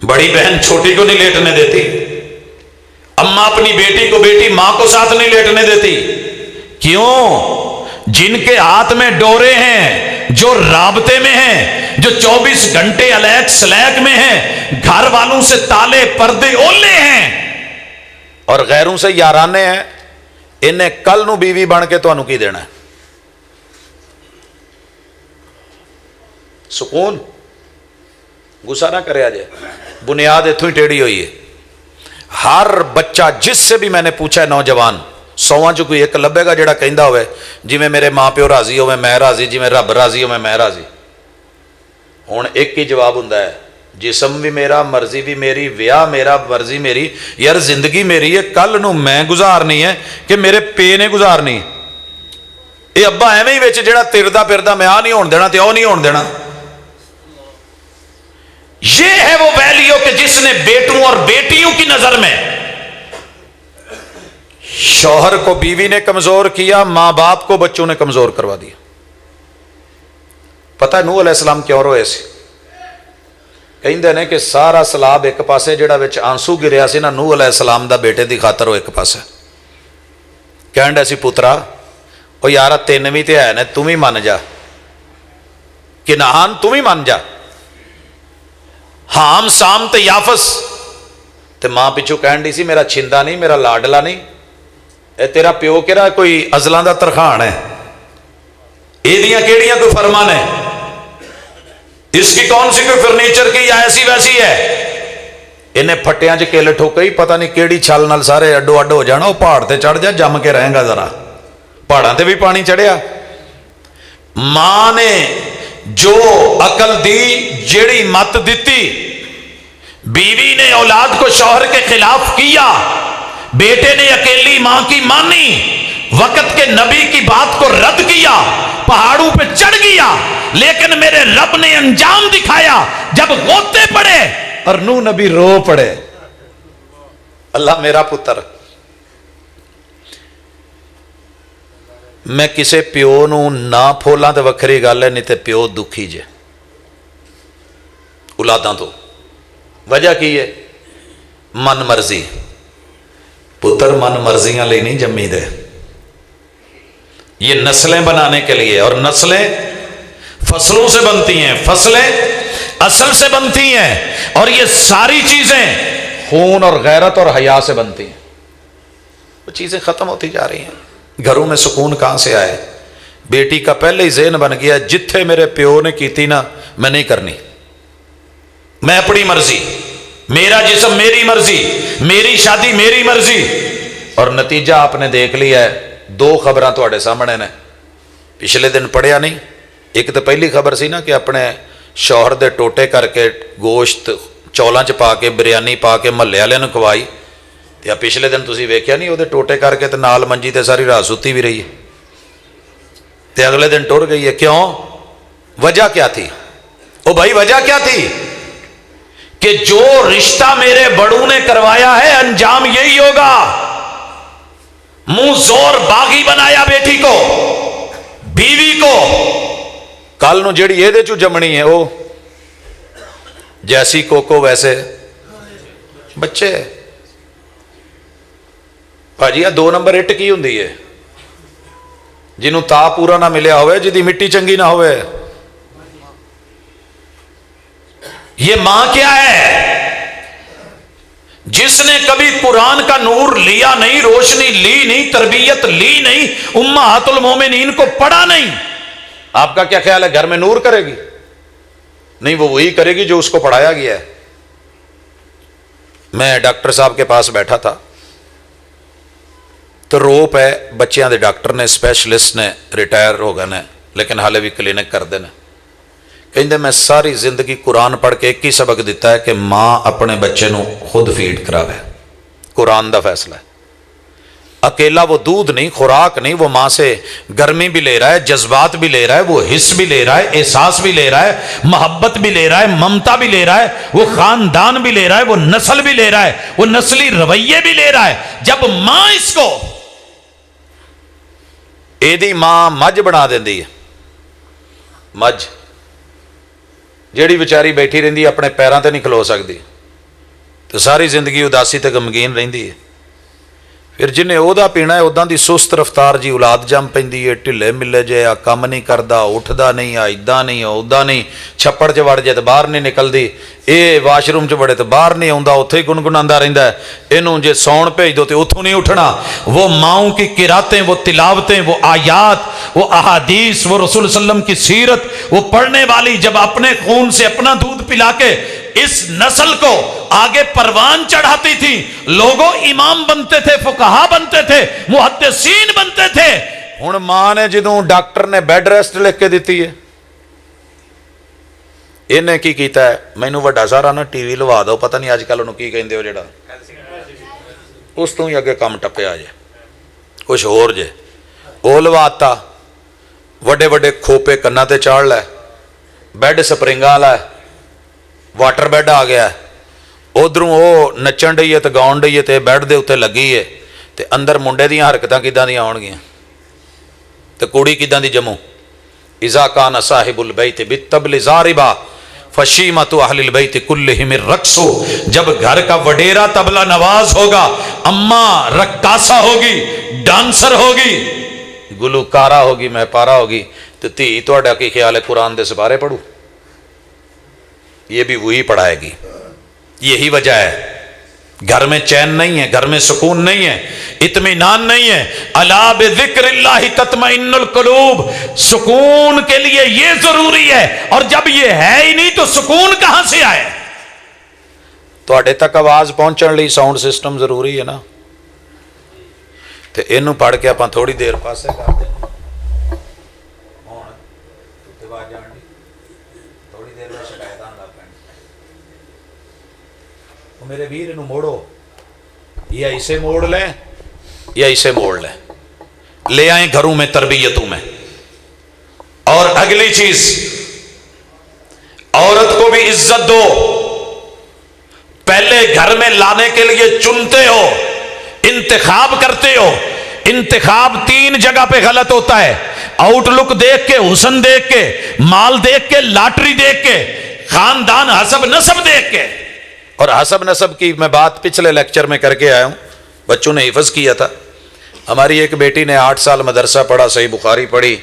Speaker 2: बड़ी बहन छोटी को नहीं लेटने देती, अम्मा अपनी बेटी को, बेटी मां को साथ नहीं लेटने देती। क्यों? जिनके हाथ में डोरे हैं, जो राबते में हैं, जो 24 घंटे अलैक सलैक में हैं, घर वालों से ताले पर्दे ओले हैं और गैरों से याराने हैं, इन्हें कल नूं बीवी बन के तुहानूं की देना है? सुकून? गुस्सा ना करे अजे, बुनियाद इत्थों ही टेढ़ी हुई है। हर बच्चा जिससे भी मैंने पूछा है, नौजवान, 100 च कोई एक लभेगा जिहड़ा कहंदा होवे जिवें मेरे मां प्यो राजी होवे मैं राजी, जिवें रब राजी होवे मैं राजी। हुण एक ही जवाब हुंदा है, जिसम भी मेरा, मर्जी भी मेरी, विआह मेरा, मर्जी मेरी। यार जिंदगी मेरी है, कल नूं मैं गुजारनी है कि मेरे पे ने गुजारनी? ये अब्बा एवें ही विच जिहड़ा तिरदा फिरदा मैं आ नहीं होण देना ते ओ नहीं होण देना। ये है वो वैल्यू कि जिसने बेटों और बेटियों की नजर में शौहर को बीवी ने कमजोर किया, मां बाप को बच्चों ने कमजोर करवा दिया। पता है नूह अलैहिस्सलाम क्यों रोए सी? कहते हैं कि सारा सलाब एक पासे जिहड़ा विच आंसू गिरिया सी ना, नूह अलैहिस्सलाम दा बेटे दी खातर वो एक पासे कहण डे सी, पुत्रा ओ यार तीन भी ते है ने, तू भी मन जा, किनान तू भी मन जा, हाम साम ते याफस। ते मां पिछू कहण दी सी, मेरा छिंदा नहीं, मेरा लाडला नहीं, ए तेरा प्यो केड़ा कोई अजलां दा तरखान है, एदियां केड़ियां कोई फरमान है, इसकी कौन सी कोई फर्नीचर की या ऐसी वैसी है। इन्हें फट्टियां च किल ठोकई, पता नहीं केड़ी छल नाल सारे अड्डो अड्ड हो जाना। वो पहाड़ ते चढ़ जा, जम के रहेगा जरा, पहाड़ां ते भी पानी चढ़िया। मां ने जो अकल दी, जेड़ी मत दी, बीवी ने औलाद को शौहर के खिलाफ किया, बेटे ने अकेली मां की मानी, वक्त के नबी की बात को रद्द किया, पहाड़ों पे चढ़ गया, लेकिन मेरे रब ने अंजाम दिखाया। जब गोते पड़े और नूह नबी रो पड़े, अल्लाह मेरा पुत्र। मैं किसे प्यो नूं ना फोलां ते वखरी गल है, नहीं ते प्यो दुखी जे औलादां तो। वजह की है? मन मर्जी। पुत्र मन मर्जियां ले नहीं जम्मी दे, ये नस्लें बनाने के लिए, और नस्लें फसलों से बनती हैं, फसलें असल से बनती हैं, और ये सारी चीजें खून और गैरत और हया से बनती हैं। वो चीजें खत्म होती जा रही हैं। घरों में सुकून कहां से आए? बेटी का पहले ही ज़हन बन गया, जिथे मेरे प्यो ने की ना मैं नहीं करनी, मैं अपनी मर्जी, मेरा जिस्म मेरी मर्जी, मेरी शादी मेरी मर्जी। और नतीजा आपने देख लिया है। दो खबरां तुहाडे सामने ने, पिछले दिन पढ़िया नहीं, एक तो पहली खबर सी ना कि अपने शौहर दे टोटे करके गोश्त चौलां च पा के बिरयानी पा के महल्ले वालियां नूं खवाई, ते पिछले दिन तुसीं वेख्या नहीं, उहदे टोटे करके ते नाल मंजी ते सारी रात सुत्ती भी रही है, ते अगले दिन टुर गई है। क्यों? वजह क्या थी? ओ भाई वजह क्या थी? कि जो रिश्ता मेरे बड़ों ने करवाया है, अंजाम यही होगा। मुंह जोर बागी बनाया बेटी को, बीवी को, कल नूं जिहड़ी इहदे चों जमनी है वो जैसी कोको वैसे बच्चे। भाजी आ 2 नंबर इट की हुंदी है? जिन्हों ता पूरा ना मिलिया होवे, जिहदी मिट्टी चंगी ना होवे। ये मां क्या है? जिसने कभी कुरान का नूर लिया नहीं, रोशनी ली नहीं, तरबियत ली नहीं, उम्महातुल मोमिनीन को पढ़ा नहीं। आपका क्या ख्याल है घर में नूर करेगी? नहीं, वो वही करेगी जो उसको पढ़ाया गया है। मैं डॉक्टर साहब के पास बैठा था तो रोप है बच्चों के डॉक्टर ने, स्पैशलिस्ट ने, रिटायर हो गए ने, लेकिन हाले भी क्लिनिक करते हैं। कहते मैं सारी जिंदगी कुरान पढ़ के एक ही सबक दिता है कि मां अपने बच्चे को खुद फीड करावे। कुरान का फैसला है। अकेला वो दूध नहीं, खुराक नहीं, वो मां से गर्मी भी ले रहा है, जज्बात भी ले रहा है, वो हिस्स भी ले रहा है, एहसास भी ले रहा है, मोहब्बत भी ले रहा है, ममता भी ले रहा है, वो खानदान भी ले रहा है, वो नस्ल भी ले रहा है, वो नस्ली रवैये भी ले रहा है। जब मां इसको एदी मां मझ बना देंदी है, मझ जेड़ी बेचारी बैठी रहिंदी अपने पैरों ते नहीं खलो सकती, तो सारी जिंदगी उदासी ते गमगीन रहिंदी है। फिर जिन्हें ओहदा पीना है उदां दी सुस्त रफ्तार जी औलाद जम पैंदी है, ढिले मिले जे, आ काम नहीं करदा, उठदा नहीं, आ इदां नहीं, उदां नहीं, छप्पड़ च वड़ जाए तो बाहर नहीं निकलदी, ये वाशरूम च वड़े तो बाहर नहीं आउंदा, उत्थे ही गुनगुनांदा रहिंदा है, इनू जे सौण भेज दो तो उत्थों नहीं उठना। वो माओं की किरातें, वो तिलावतें, वो आयात, वो अहादीस, वो रसूल सल्लम की सीरत वो पढ़ने वाली जब अपने खून से अपना दूध पिला के इस नस्ल को आगे परवान चढ़ाती थी, लोगों इमाम बनते थे, फुकहा बनते थे, मुहद्दिसीन बनते थे। हुण मां ने जदों डॉक्टर ने बेड रेस्ट लिख के दी है, इन्हें की कीता है, मैनू वड्डा सारा ना टीवी लवा दो, पता नहीं अजकल उन्होंने की कहिंदे हो जिहड़ा, उस तो ही अगे काम टप्पिया जे, कुछ होर जे, वो लवाता, वड्डे वड्डे खोपे कन्ना ते चाड़ लै, बैड स्प्रिंगा वाला है, वाटर बैड आ गया है, उधरों वो नचन डई है तो गाउन डई है तो बैड के उत्ते लगी है, तो अंदर मुंडे दी हरकतां किदां दी आउणगियां तो कुड़ी किदां दी जमू। इज़ा कान साहिबुल बैत बित्तबल ज़ारिबा फशीमतु अहलिल बैत कुल्लिहिम रक्सु, जब घर का वडेरा तबला नवाज होगा, अम्मा रक्कासा होगी, डांसर होगी, गुलकारा होगी, महपारा होगी, तो धी तुहाडा की ख्याल है कुरान दे सिपारे पढ़ू? ये भी वही पढ़ाएगी। यही वजह है घर में चैन नहीं है, घर में सुकून नहीं है, इत्मीनान नहीं है। अला बिज़िक्रिल्लाहि तत्मइन्नुल कुलूब, सुकून के लिए ये जरूरी है, और जब ये है ही नहीं तो सुकून कहां से आए? तुहाडे तक आवाज पहुंचने लिए साउंड सिस्टम जरूरी है ना, तो इनू पढ़ के आप थोड़ी देर पासे कर दें, थोड़ी देर में शिकायत आने लग पैनी, मेरे वीर इनू मोड़ो, या इसे मोड़ लें या इसे मोड़ लें, ले आए घरों में तरबियतों में। और अगली चीज, औरत को भी इज्जत दो। पहले घर में लाने के लिए चुनते हो, इंतखाब करते हो, इंतखाब 3 जगह पे गलत होता है। आउटलुक देख के, हुस्न देख के, माल देख के, लॉटरी देख के, खानदान हसब नसब देख के। और हसब नसब की मैं बात पिछले लेक्चर में करके आया हूं, बच्चों ने हिफ्ज किया था। हमारी एक बेटी ने 8 साल मदरसा पढ़ा, सही बुखारी पढ़ी,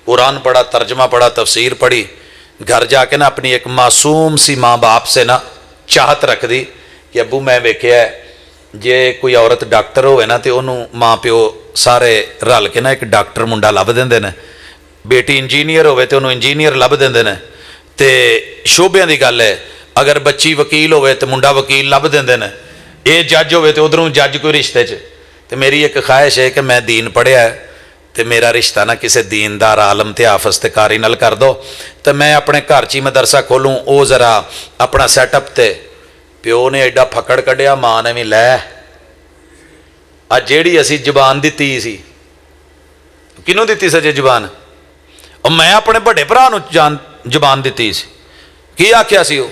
Speaker 2: कुरान पढ़ा, तर्जमा पढ़ा, तफसीर पढ़ी। घर जाके ना अपनी एक मासूम सी माँ बाप से ना चाहत रख दी कि अबू मैं वेख्या है जे कोई औरत डॉक्टर होवे ना तो उन्होंने माँ प्यो सारे रल के ना एक डॉक्टर मुंडा लभ देंदे ने, बेटी इंजीनियर होवे तो उन्होंने इंजीनियर लभ देंदे ने। ते शोभियां दी गल है, अगर बच्ची वकील होवे तो मुंडा वकील लभ देंदे ने, ये जज होवे तो उधरों जज कोई रिश्ते च। तो मेरी एक ख्वाहिश है कि मैं दीन पढ़िया है तो मेरा रिश्ता ना किसी दीनदार आलम ते हाफिज ते कारी नाल कर दो, तो मैं अपने घर च ही मदरसा खोलूँ। वो जरा अपना सैटअप ते प्यो ने एडा फकड़ कढ़िया, माँ ने भी लै आ जेड़ी असी जबान दी सी, किनों दी सजे जबान? और मैं अपने बड़े भरा जान जबान दी सी। की आख्या सी वो,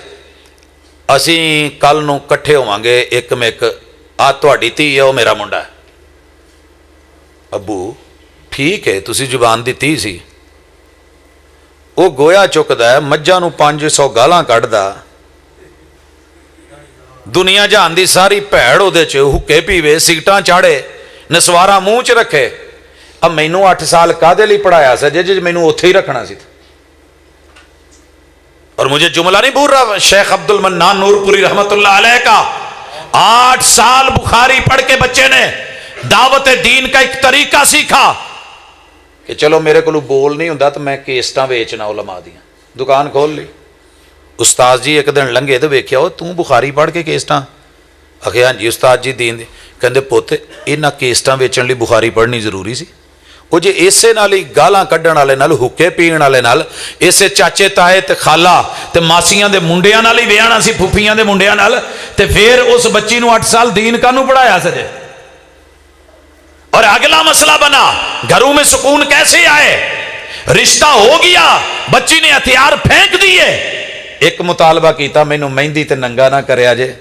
Speaker 2: असी कल नूं कट्ठे होवांगे, एक में एक, आ तुहाडी धी है, वो मेरा मुंडा है। ابو ٹھیک ہے تسی زبان دیتی سی, وہ گویا چکتا ہے مجھاں نو 500 گالاں کڈدا, دنیا جہان دی ساری بھیڑ اودے چ حکے پیوے سگٹاں چاڑے نسوارا منہ چ رکھے. اب مینوں 8 سال کادے لئی پڑھایا سی جے مینوں اوتھے ہی رکھنا سی. اور مجھے جملہ نہیں بھول رہا شیخ عبد المنان نور پوری رحمت اللہ علیہ کا, 8 سال بخاری پڑھ کے بچے نے دعوت دین کا ایک طریقہ سیکھا کہ چلو میرے کو بول نہیں ہوں تو میں کیسٹاں ویچنا علماء دیاں, دکان کھول لی. استاد جی ایک دن لنگے تو ویکھیا وہ توں بخاری پڑھ کے کیسٹاں, آخیا ہاں جی استاد جی دین دی, کہندے پوتے انہاں کیسٹاں ویچن لئی بخاری پڑھنی ضروری سی. وہ جے اسے نال ہی گالاں کڈن والے نال حکے پین والے نال اسے چاچے تائے تے خالہ تے ماسیاں دے منڈیاں نال ہی ویاہنا سی, پھوپھیاں دے منڈیاں نال, تے پھر اس بچی نو 8 سال دین کانوں پڑھایا سی. اور اگلا مسئلہ بنا گھروں میں سکون کیسے آئے, رشتہ ہو گیا بچی نے ہتھیار پھینک دیے. ایک مطالبہ کیتا مینوں مہندی تے ننگا نہ کریا جے,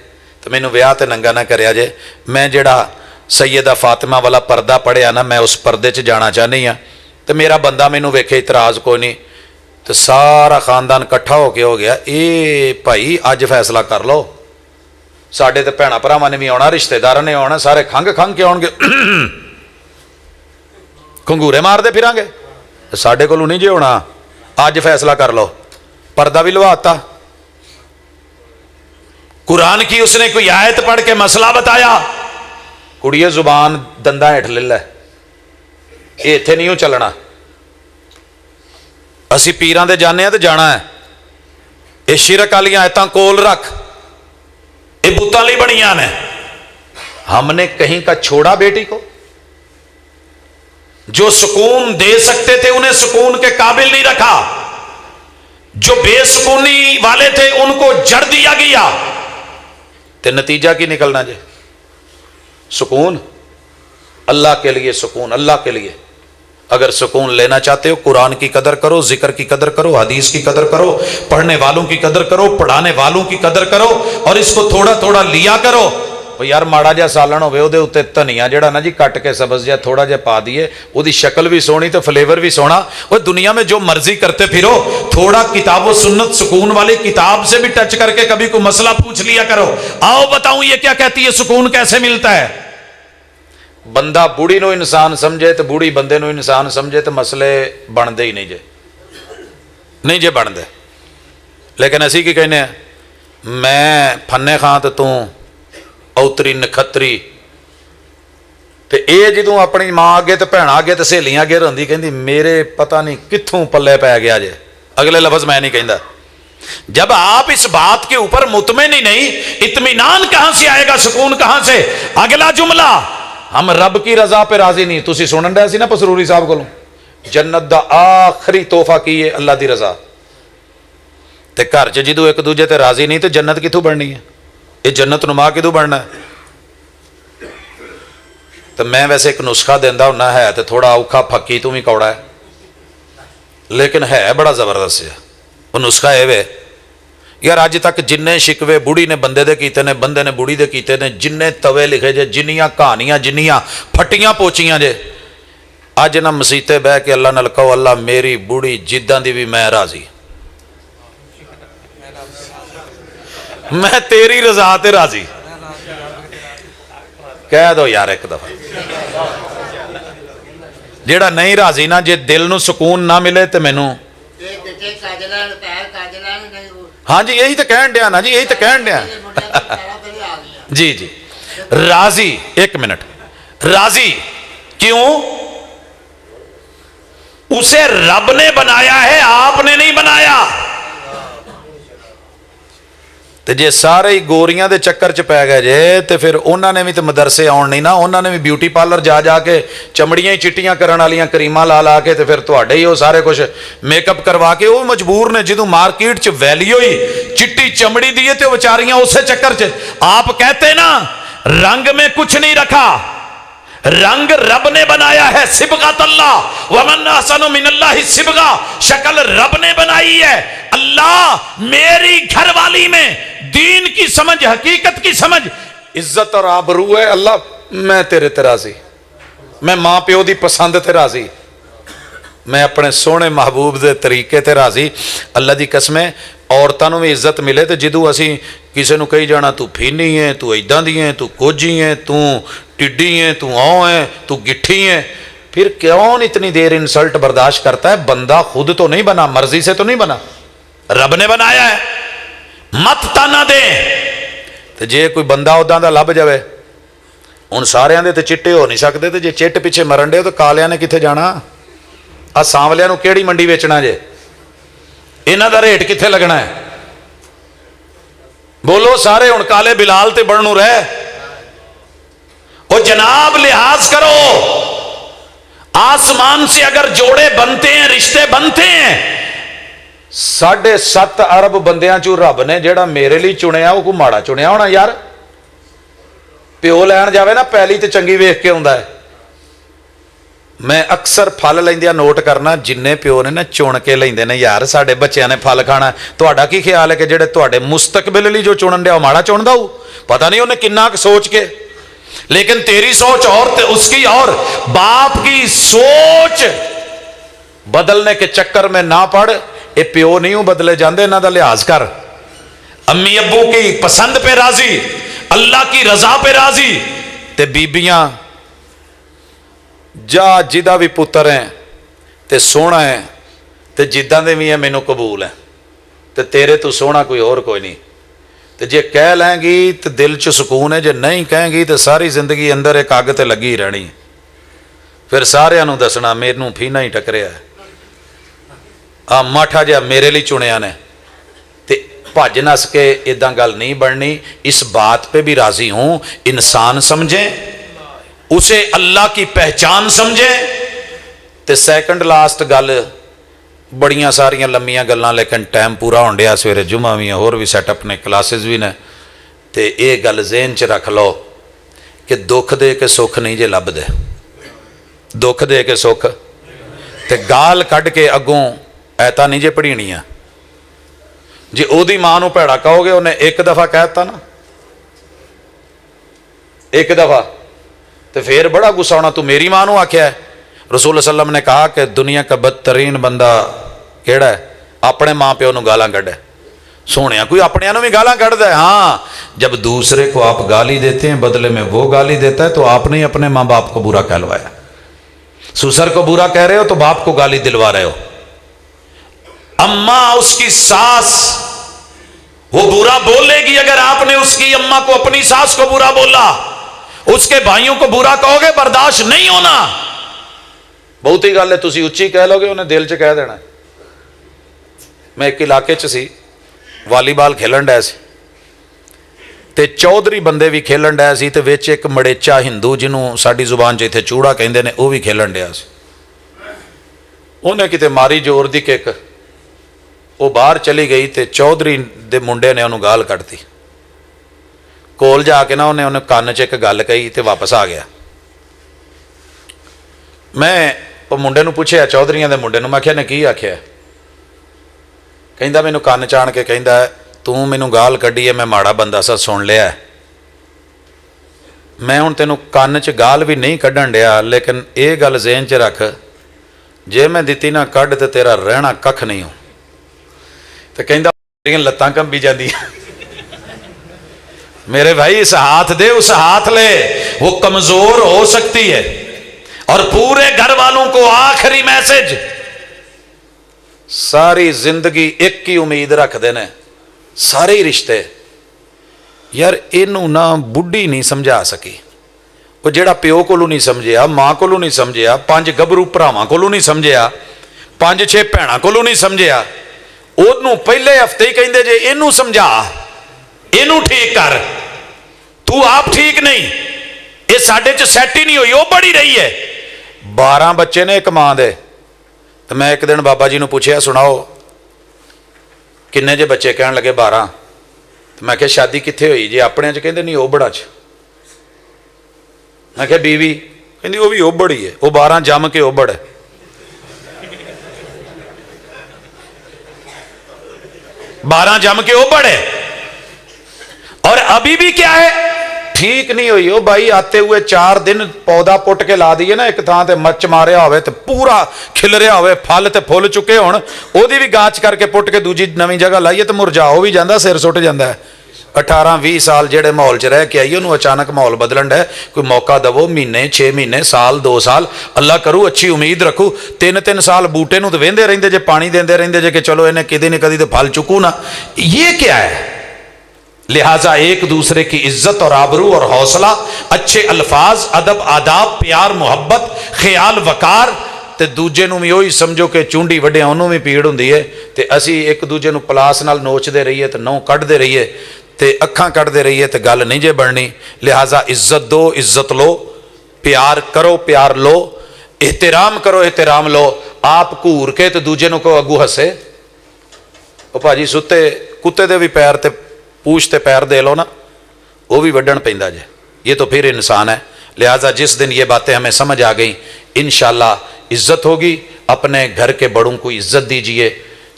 Speaker 2: تو مینوں ویاہ تے ننگا نہ کریا جے, میں جڑا سیدہ فاطمہ والا پردہ پڑھیا نا میں اس پردے چ جانا چاہنی ہاں, تو میرا بندہ مینوں ویکھے اعتراض کوئی نہیں, تو سارا خاندان کٹھا ہو کے ہو گیا اے بھائی اج فیصلہ کر لو, ساڈے تے بھیڑاں بھراواں نے بھی آنا, رشتہ داراں نے آنا, سارے کھنگ کھنگ کے آن گے کنگورے مار دے پھران گے, ساڈے کولوں نہیں جے ہونا, اج فیصلہ کر لو. پردہ بھی لواتا, قرآن کی اس نے کوئی آیت پڑھ کے مسئلہ بتایا, کڑیے زبان دنداں ہیٹھ لے لے, یہ اتنے نہیں چلنا, اسی پیراں دے جانے ہیں تو جانا ہے. یہ شرک والی آیتاں کول رکھ, یہ بتاں لئی بنیاں نے. ہم نے کہیں کا چھوڑا بیٹی کو, جو سکون دے سکتے تھے انہیں سکون کے قابل نہیں رکھا, جو بے سکونی والے تھے ان کو جڑ دیا گیا, تے نتیجہ کی نکلنا جے سکون اللہ کے لیے, سکون اللہ کے لیے. اگر سکون لینا چاہتے ہو قرآن کی قدر کرو, ذکر کی قدر کرو, حدیث کی قدر کرو, پڑھنے والوں کی قدر کرو, پڑھانے والوں کی قدر کرو, اور اس کو تھوڑا تھوڑا لیا کرو. یار ماڑا جا سالن ہوئے وہ اتنے دھنیا جڑا نا جی کٹ کے سبز جا تھوڑا جا پا دیے, وہ شکل بھی سونی تو فلیور بھی سونا. وہ دنیا میں جو مرضی کرتے پھرو, تھوڑا کتاب و سنت سکون والی کتاب سے بھی ٹچ کر کے کبھی کوئی مسئلہ پوچھ لیا کرو. آؤ بتاؤں یہ کیا کہتی ہے, سکون کیسے ملتا ہے. بندہ بوڑھی نو انسان سمجھے تو بوڑھی بندے نو انسان سمجھے تو مسئلے بنتے ہی نہیں جے, نہیں جے بنتے. لیکن اسی کی کہنے ہیں میں پھنے خاں تو اوتری نکھتری, تے اے جدوں اپنی ماں آگے تے بھیڑاں آگے تے سہیلیاں اگے رہندی کہندی میرے پتہ نہیں کتھوں پلے پی گیا جے, اگلے لفظ میں نہیں کہندا. جب آپ اس بات کے اوپر مطمئن ہی نہیں, اطمینان کہاں سے آئے گا, سکون کہاں سے. اگلا جملہ, ہم رب کی رضا پہ راضی نہیں. تسی سنن رہے سی نا پسروری صاحب کولوں, جنت دا آخری تحفہ کی ہے اللہ دی رضا. تے گھر چ جدوں ایک دوجے تے راضی نہیں تے جنت کتھوں بننی ہے, یہ جنت نما کدوں بننا ہے. تو میں ویسے ایک نسخہ دینا ہونا ہے تو تھوڑا اوکھا پھکی تو بھی کوڑا ہے, لیکن ہے بڑا زبردست ہے. وہ نسخہ ہے وے یار, اج تک جن شکوے بوڑھی نے بندے دے کیتے نے, بندے نے بوڑھی دے کیتے نے, جن توے لکھے جے, جنیاں کہانیاں, جنیاں پھٹیاں پوچیاں جے, اج نہ مسیتے بہ کے اللہ نال کہو اللہ میری بوڑھی جداں دی بھی میں راضی, میں تیری رضا تے راضی. کہہ دو یار ایک دفعہ, جیڑا نہیں راضی نا, جے دل نو سکون نہ ملے تے مینوں, ہاں جی یہی تو کہن دیا نا جی, یہی تو کہن دیا. جی جی راضی, ایک منٹ, راضی کیوں؟ اسے رب نے بنایا ہے, آپ نے نہیں بنایا. تے جے سارے ہی گوریاں دے چکر چ پی گئے جے تے پھر انہاں نے بھی تے مدرسے آن نہیں نا, انہاں نے بھی بیوٹی پارلر جا جا کے چمڑیاں ہی چٹیاں کرن والیاں کریماں لا لا کے تے پھر تواڈے ہی وہ سارے کچھ میک اپ کروا کے وہ مجبور نے. جدوں مارکیٹ چ ویلیو ہی چٹی چمڑی دی تے بیچاریاں اسے چکر چ. آپ کہتے نا رنگ میں کچھ نہیں رکھا, رنگ رب نے بنایا ہے, صبغۃ اللہ, ومن احسن من اللہ صبغہ, شکل رب نے بنائی ہے. اللہ میری گھر والی میں دین کی سمجھ, حقیقت کی سمجھ, عزت اور آبرو ہے, اللہ میں تیرے راضی. मैं माँ प्यो की पसंद ते राजी, मैं अपने सोहने महबूब के तरीके ते राजी। अल्लाह की कसम है, औरतों भी इज्जत मिले तो जदों असी किसी को कही जाना तू फीनी है, तू इदां दी है, तू कोझी है, तू टिड्डी है, तू औ है, तू गिट्ठी है, फिर कौन इतनी देर इंसल्ट बर्दाश्त करता है? बंदा खुद तो नहीं बना, मर्जी से तो नहीं बना, रब ने बनाया है। मत ताना दे। तो जे कोई बंदा उदा का लभ जाए, हुण सारियां दे ते चिट्टे हो नहीं सकते, तो जे चिट्ट पिछे मरन दे तो कालियां ने कित्थे जाना? आ सांवलियां नूं किहड़ी मंडी वेचना जे? इन्हां दा रेट कित्थे लगना है? बोलो सारे हुण काले बिलाल ते बननू रह। ओ जनाब लिहाज करो, आसमान से अगर जोड़े बनते हैं, रिश्ते बनते हैं, 7.5 अरब बंदियां चों रब ने जेड़ा मेरे लिए चुनिया वो कोई माड़ा चुनिया होना यार? प्यो लैन जावे ना पैली ते चंगी वेख के आउंदा है। मैं अक्सर फल लैंदियां नोट करना, जिन्ने प्यो ने ना चुन के लैंदे ने यार साडे बच्चों ने फल खाना। तुहाडा की ख्याल है कि जेड़े तुहाडे मुस्तकबिल लई जो चुनन दिया माड़ा चुनदा हो? पता नहीं उन्हें किन्ना क सोच के, लेकिन तेरी सोच और ते उसकी और। बाप की सोच बदलने के चक्कर में ना पड़। ये प्यो नहीं हो बदले जाते, इन्हां दा लिहाज कर। अम्मी अब्बू की पसंद पे राजी, अल्लाह की रजा पे राजी। ते बीबियां जा जिदा भी पुत्र है ते सोहना है, ते जिद्दां दे भी है मैनू कबूल है, ते तेरे तो सोहना कोई और कोई नहीं। ते जे कह लेंगी तो दिल च सुकून है, जे नहीं कहेंगी तो सारी जिंदगी अंदर एक अग ते लगी रहनी। फिर सारिਆਂ ਨੂੰ दसना मैनू फीना ही टकरिया, आ माठा जिहा मेरे लिए चुनिया ने। ते भज नस के इदां गल नहीं बननी। इस बात पे भी राजी हूं, इंसान समझे, उसे अल्लाह की पहचान समझे। ते सैकंड लास्ट गल, बड़ियां सारियां लंबियां गल्लां, लेकिन टाइम पूरा होण डिया, सवेरे जुमा भी होर भी सैटअप ने, क्लासेस भी ने। ते ये गल ज़हन च रख लो कि दुख दे के सुख नहीं जे लभदे, दुख दे के सुख। ते गाल कढ़ के अगों ऐता नहीं जे पढ़ीनियां। जे ओदी मां नूं भैड़ा कहोगे, उन्हें एक दफा कहता ना, एक दफा, तो फिर बड़ा गुस्सा होना, तू मेरी मां नूं आख्या है। रसूल सल्लम ने कहा कि दुनिया का बदतरीन बंदा केड़ा है? अपने माँ प्यो नूं गालां कढ़े। सोहणिया कोई अपने नूं भी गालां कढ़दा है? हाँ, जब दूसरे को आप गाली देते हैं, बदले में वो गाली देता है, तो आपने ही अपने माँ बाप को बुरा कहलवाया। ससुर को बुरा कह रहे हो तो बाप को गाली दिलवा रहे हो। अम्मा उसकी सास, वो बुरा बोलेगी अगर आपने उसकी अम्मा को, अपनी सास को बुरा बोला, उसके भाइयों को बुरा कहोगे, बर्दाश्त नहीं होना। बहुत ही गल है, तुसी उच्ची कह लोगे, उन्हें दिल च कह देना। मैं एक इलाके च सी, वालीबाल खेलन डे सी, ते चौधरी बंदे भी खेलन डे सी, ते विच एक मड़ेचा हिंदू जिन्हों साडी जुबान च इत्थे चूड़ा कहंदे ने, वो भी खेलन डया सी। उन्हें किते मारी जोर दी किक, वो बाहर चली गई, ते चौधरी दे मुंडे ने उन्होंने गाल कढ़ती। कोल जाके ना उन्हें कान च एक गल कही, तो वापस आ गया। मैं वो मुंडे नूं पुछया, चौधरियां दे मुंडे नूं, मैं आख्या ने की आख्या? कहंदा मैनू कान च आण के कहंदा तू मैनू गाल कढ़ी है, मैं माड़ा बंदा सा सुन लिया। मैं हुण तैनूं कान च गाल भी नहीं कढ़न डिया, लेकिन ये गल ज़हन च रख, जे मैं दित्ती ना कढ़ ते तेरा रहना कख नहीं हो। तो कहंदा मेरियां लत्तां कंबी जांदियां। मेरे भाई इस हाथ दे उस हाथ ले, वो कमजोर हो सकती है। और पूरे घर वालों को आखिरी मैसेज, सारी जिंदगी एक ही उम्मीद रखते हैं, सारे ही रिश्ते। यार इनू ना बुढ़ी नहीं समझा सकी, वो जेड़ा प्यो कोलों नहीं समझिया, मां कोलों नहीं समझिया, 5 गभरू भरावां कोलों नहीं समझिया, 5-6 भैणां कोलों नहीं समझिया, ओनू पहले हफ्ते ही कहंदे जे इनू समझा, इनू ठीक कर, तू आप ठीक नहीं, ये साडे च सैट ही नहीं हुई, वो बड़ी रही है। 12 बच्चे ने एक मां दे। तो मैं एक दिन बाबा जी ने पूछया, सुनाओ किन्ने जे बच्चे? कहन लगे 12। तो मैं क्या शादी कित्थे हुई जी? अपने च कहंदे नहीं, ओबड़ा च। मैं क्या बीवी? कहंदी वो भी ओबड़ ही है, वो 12 जम के ओबड़ है। 12 जम के ओबड़ है। और अभी भी क्या है? ٹھیک نہیں ہوئی وہ بھائی آتے ہوئے 4 دن پودا پٹ کے لا دیے نا ایک تھان تے مچ ماریا ہوئے تے پورا کھلریا ہوئے پھل تے پھول چکے ہون او دی بھی گاچ کر کے پٹ کے دوجی نویں جگہ لائیے تے مرجا ہو بھی جاندہ سر سٹ جاندہ ہے 18-20 سال جڑے ماحول چ رہ کے آئیے انہوں اچانک ماحول بدلن ہے کوئی موقع دو مہینے 6 مہینے سال 2 سال اللہ کرو اچھی امید رکھو 3 سال بوٹے نو تو ویندے رہندے جے پانی دیندے رہندے جے کہ چلو انہیں کدی نہ کدی تو پھل چکو نا یہ کیا ہے لہٰذا ایک دوسرے کی عزت اور آبرو اور حوصلہ اچھے الفاظ ادب آداب پیار محبت خیال وقار تے دوجے نو بھی وہی سمجھو کہ چونڈی وڈے انہوں بھی پیڑ ہوندی ہے تے اسی ایک دوجے نو پلاس نال نوچ دے رہیے تے نو کٹ دے رہیے تے اکھاں کٹ دے رہیے تے گل نہیں جے بڑھنی لہٰذا عزت دو عزت لو پیار کرو پیار لو احترام کرو احترام لو آپ گھور کے تے دوجے نو کو اگو ہسے او بھاجی ستے کتے دے بھی پیر تے پوچھتے پیر دے لو نا وہ بھی وڈن پیندا جے یہ تو پھر انسان ہے لہٰذا جس دن یہ باتیں ہمیں سمجھ آ گئیں انشاءاللہ عزت ہوگی اپنے گھر کے بڑوں کو عزت دیجئے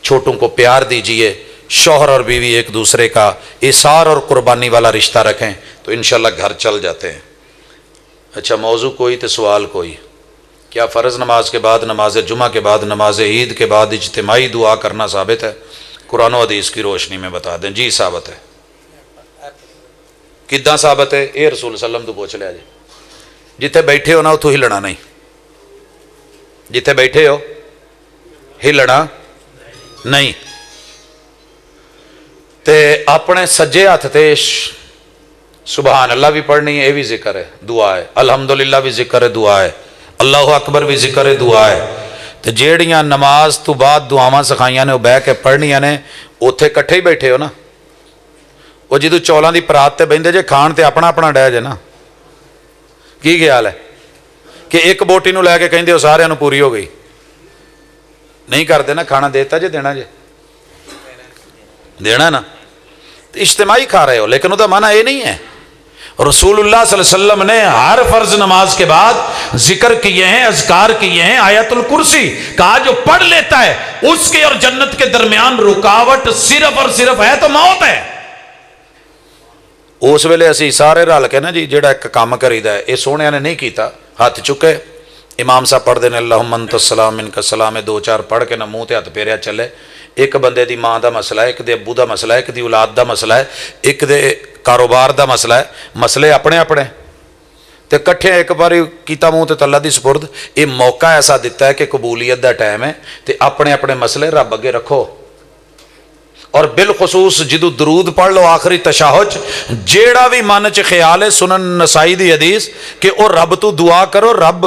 Speaker 2: چھوٹوں کو پیار دیجئے شوہر اور بیوی ایک دوسرے کا ایثار اور قربانی والا رشتہ رکھیں تو انشاءاللہ گھر چل جاتے ہیں اچھا موضوع کوئی تو سوال کوئی کیا فرض نماز کے بعد نماز جمعہ کے بعد نماز عید کے بعد اجتماعی دعا کرنا ثابت ہے قرآن و حدیث کی روشنی میں بتا دیں جی ثابت ہے کداں ثابت ہے اے رسول صلی اللہ علیہ وسلم تو پوچھ لیا جی جتھے بیٹھے ہو نا اتھوں ہلنا نہیں جتھے بیٹھے ہو ہلنا نہیں تے اپنے سجے ہاتھ تے سبحان اللہ بھی پڑھنی ہے یہ بھی ذکر ہے دعا ہے الحمدللہ بھی ذکر ہے دعا ہے اللہ اکبر بھی ذکر ہے دعا ہے تے جیڑیاں نماز تو بعد دعاواں سکھائیاں نے وہ بہ کے پڑھنیاں نے اوتھے کٹھے ہی بیٹھے ہو نا وہ جدو چولاں دی پرات تے بہندے جے کھان تے اپنا اپنا ڈے جے نا کی خیال ہے کہ ایک بوٹی نو لے کے کہندے ہو سارے نو پوری ہو گئی نہیں کر دینا کھانا دیتا جے دینا جے دینا نا اجتماعی کھا رہے ہو لیکن وہ تو معنی یہ نہیں ہے رسول اللہ صلی اللہ علیہ وسلم نے ہر فرض نماز کے بعد ذکر کیے ہیں اذکار کیے ہیں آیت الکرسی کہا جو پڑھ لیتا ہے اس کے اور جنت کے درمیان رکاوٹ صرف اور صرف ہے تو موت ہے اس ویلے اسی سارے رل کے نا جی جڑا ایک کام کریدا ہے یہ سونے نے نہیں کیتا ہاتھ چکے امام صاحب پڑھ دینے اللہم انت السلام منک السلام 2-4 پڑھ کے نہ منہ تے ہاتھ پھیریا چلے ایک بندے دی ماں دا مسئلہ ہے ایک دے ابو دا مسئلہ ہے ایک دی اولاد دا مسئلہ ہے ایک دے کاروبار دا مسئلہ ہے مسئلے اپنے اپنے تے کٹھے ایک باری کیتا منہ تے اللہ دی سپرد یہ موقع ایسا دیتا ہے کہ قبولیت دا ٹائم ہے تے اپنے اپنے مسئلے رب اگے رکھو اور بالخصوص جدو درود پڑھ لو آخری تشہد جیڑا بھی من چ خیال ہے سنن نسائی دی حدیث کہ او رب تو دعا کرو رب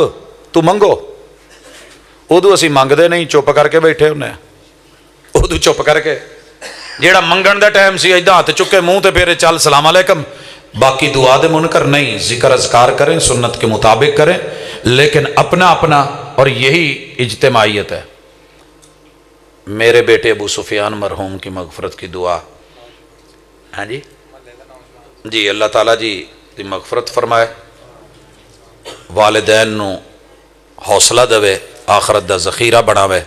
Speaker 2: تو منگو ادو اسی منگدے نہیں چپ کر کے بیٹھے ہونے ادو چپ کر کے جیڑا منگن دا ٹائم سی ایدہ ہاتھ چکے منہ تے پھیرے چل سلام علیکم باقی دعا دے منکر نہیں ذکر اذکار کریں سنت کے مطابق کریں لیکن اپنا اپنا اور یہی اجتماعیت ہے میرے بیٹے ابو سفیان مرحوم کی مغفرت کی دعا ہاں جی جی اللہ تعالیٰ جی دی مغفرت فرمائے والدین نو حوصلہ دے آخرت دا ذخیرہ بناوے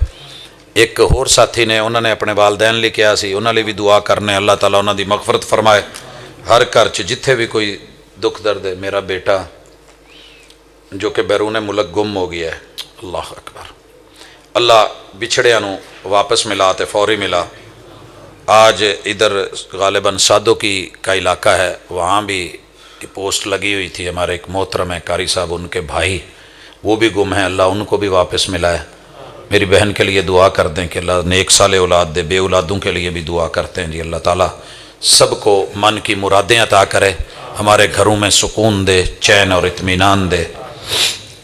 Speaker 2: ایک اور ساتھی نے انہوں نے اپنے والدین لے کے آسی انہوں نے بھی دعا کرنے اللہ تعالیٰ انہوں دی مغفرت فرمائے ہر گھر جتھے بھی کوئی دکھ درد ہے میرا بیٹا جو کہ بیرون ملک گم ہو گیا ہے اللہ اکبر اللہ بچھڑیاں نو واپس ملا تے فوری ملا آج ادھر غالباً سادو کی کا علاقہ ہے وہاں بھی پوسٹ لگی ہوئی تھی ہمارے ایک محترم ہے قاری صاحب ان کے بھائی وہ بھی گم ہیں اللہ ان کو بھی واپس ملا ہے میری بہن کے لیے دعا کر دیں کہ اللہ نیک سال اولاد دے بے اولادوں کے لیے بھی دعا کرتے ہیں جی اللہ تعالیٰ سب کو من کی مرادیں عطا کرے ہمارے گھروں میں سکون دے چین اور اطمینان دے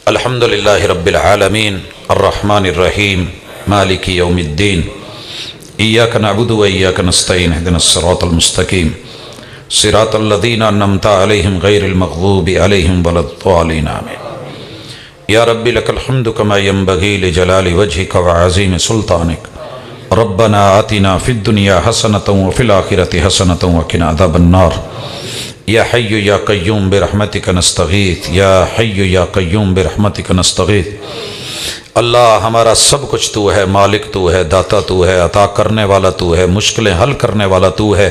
Speaker 2: الحمدللہ رب العالمین الرحمن الرحیم مالک یوم الدین ایاک نعبد و ایاک نستعین اہدنا الصراط المستقیم صراط الذین انعمت علیہم غیر المغضوب علیہم ولا الضالین آمین یا رب لک الحمد کما ینبغی لجلال وجہک وعظیم سلطانک ربنا آتنا فی الدنیا حسنۃ وفی الآخرۃ حسنۃ وقنا عذاب النار یا حی یا قیوم برحمتک نستغیث یا حی یا قیوم برحمتک نستغیث اللہ ہمارا سب کچھ تو ہے، مالک تو ہے، داتا تو ہے، عطا کرنے والا تو ہے، مشکلیں حل کرنے والا تو ہے۔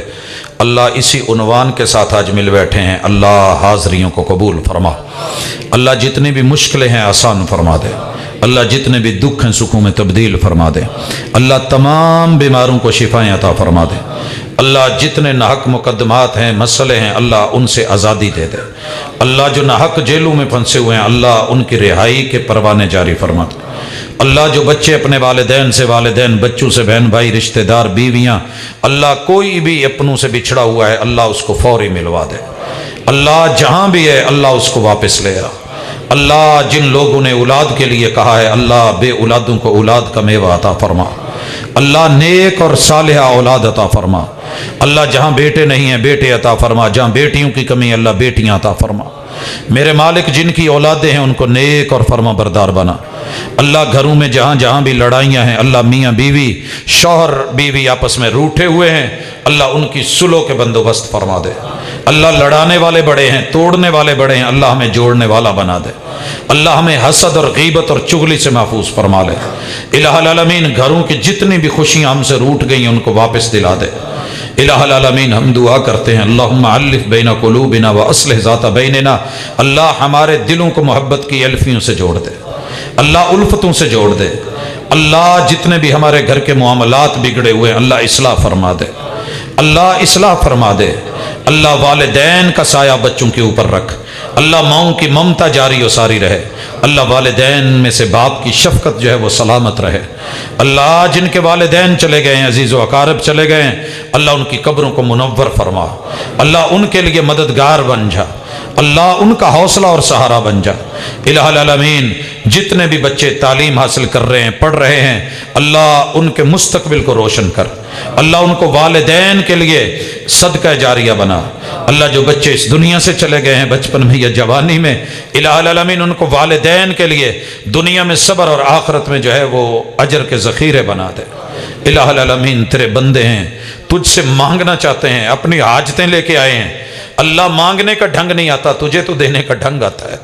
Speaker 2: اللہ اسی عنوان کے ساتھ آج مل بیٹھے ہیں، اللہ حاضریوں کو قبول فرما، اللہ جتنی بھی مشکلیں ہیں آسان فرما دے، اللہ جتنے بھی دکھ ہیں سکھوں میں تبدیل فرما دے، اللہ تمام بیماروں کو شفائیں عطا فرما دے، اللہ جتنے ناحق مقدمات ہیں، مسئلے ہیں، اللہ ان سے آزادی دے دے، اللہ جو ناحق جیلوں میں پھنسے ہوئے ہیں اللہ ان کی رہائی کے پروانے جاری فرما دے، اللہ جو بچے اپنے والدین سے، والدین بچوں سے، بہن بھائی رشتہ دار بیویاں، اللہ کوئی بھی اپنوں سے بچھڑا ہوا ہے اللہ اس کو فوری ملوا دے، اللہ جہاں بھی ہے اللہ اس کو واپس لے آ، اللہ جن لوگوں نے اولاد کے لیے کہا ہے اللہ بے اولادوں کو اولاد کا میوہ عطا فرما، اللہ نیک اور صالحہ اولاد عطا فرما، اللہ جہاں بیٹے نہیں ہیں بیٹے عطا فرما، جہاں بیٹیوں کی کمی ہے اللہ بیٹیاں عطا فرما، میرے مالک جن کی اولادیں ہیں ان کو نیک اور فرما بردار بنا، اللہ گھروں میں جہاں جہاں بھی لڑائیاں ہیں اللہ میاں بیوی شوہر بیوی آپس میں روٹھے ہوئے ہیں اللہ ان کی صلح کے بندوبست فرما دے، اللہ لڑانے والے بڑے ہیں توڑنے والے بڑے ہیں اللہ ہمیں جوڑنے والا بنا دے، اللہ ہمیں حسد اور غیبت اور چغلی سے محفوظ فرما لے، الہ العالمین گھروں کی جتنی بھی خوشیاں ہم سے روٹ گئی ہیں ان کو واپس دلا دے، الہ العالمین ہم دعا کرتے ہیں اللہم علف بین قلوبنا واصلح ذات بیننا، اللہ ہمارے دلوں کو محبت کی الفیوں سے جوڑ دے، اللہ الفتوں سے جوڑ دے، اللہ جتنے بھی ہمارے گھر کے معاملات بگڑے ہوئے ہیں اللہ اصلاح فرما دے، اللہ اصلاح فرما دے، اللہ والدین کا سایہ بچوں کے اوپر رکھ، اللہ ماؤں کی ممتا جاری و ساری رہے، اللہ والدین میں سے باپ کی شفقت جو ہے وہ سلامت رہے، اللہ جن کے والدین چلے گئے ہیں عزیز و اقارب چلے گئے ہیں اللہ ان کی قبروں کو منور فرما، اللہ ان کے لیے مددگار بن جا، اللہ ان کا حوصلہ اور سہارا بن جا، الہ العالمین جتنے بھی بچے تعلیم حاصل کر رہے ہیں پڑھ رہے ہیں اللہ ان کے مستقبل کو روشن کر، اللہ ان کو والدین کے لیے صدقہ جاریہ بنا، اللہ جو بچے اس دنیا سے چلے گئے ہیں بچپن میں یا جوانی میں الہ العالمین ان کو والدین کے لیے دنیا میں صبر اور آخرت میں جو ہے وہ اجر کے ذخیرے بنا دے، الہ العالمین تیرے بندے ہیں تجھ سے مانگنا چاہتے ہیں اپنی حاجتیں لے کے آئے ہیں، اللہ مانگنے کا ڈھنگ نہیں آتا تجھے تو دینے کا ڈھنگ آتا ہے،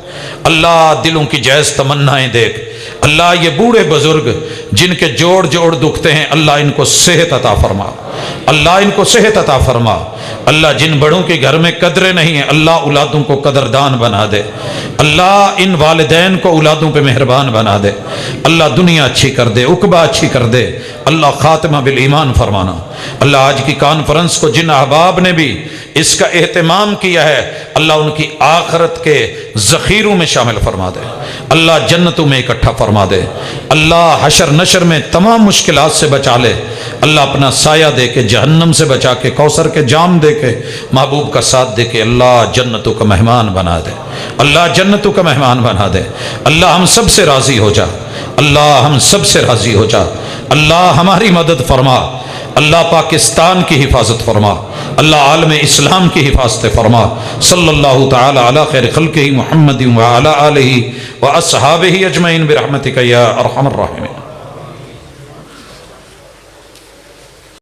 Speaker 2: اللہ دلوں کی جائز تمنائیں دیکھ، اللہ یہ بوڑھے بزرگ جن کے جوڑ جوڑ دکھتے ہیں اللہ ان کو صحت عطا فرما، اللہ ان کو صحت عطا فرما، اللہ جن بڑوں کے گھر میں قدریں نہیں ہیں اللہ اولادوں کو قدردان بنا دے، اللہ ان والدین کو اولادوں پہ مہربان بنا دے، اللہ دنیا اچھی کر دے عقبہ اچھی کر دے، اللہ خاتمہ بالایمان فرمانا، اللہ آج کی کانفرنس کو جن احباب نے بھی اس کا اہتمام کیا ہے اللہ ان کی آخرت کے ذخیروں میں شامل فرما دے، اللہ جنتوں میں اکٹھا فرما دے، اللہ حشر نشر میں تمام مشکلات سے بچا لے، اللہ اپنا سایہ دے کے جہنم سے بچا کے کوثر کے جام دے کے محبوب کا ساتھ دے کے اللہ جنتوں کا مہمان بنا دے، اللہ جنتوں کا مہمان بنا دے، اللہ ہم سب سے راضی ہو جا، اللہ ہم سب سے راضی ہو جا، اللہ ہماری مدد فرما، اللہ پاکستان کی حفاظت فرما، اللہ عالم اسلام کی حفاظت فرما، صلی اللہ تعالی علی خیر خلقہ محمد وعلی آلہ واصحابہ اجمعین برحمتک یا ارحم الراحمین۔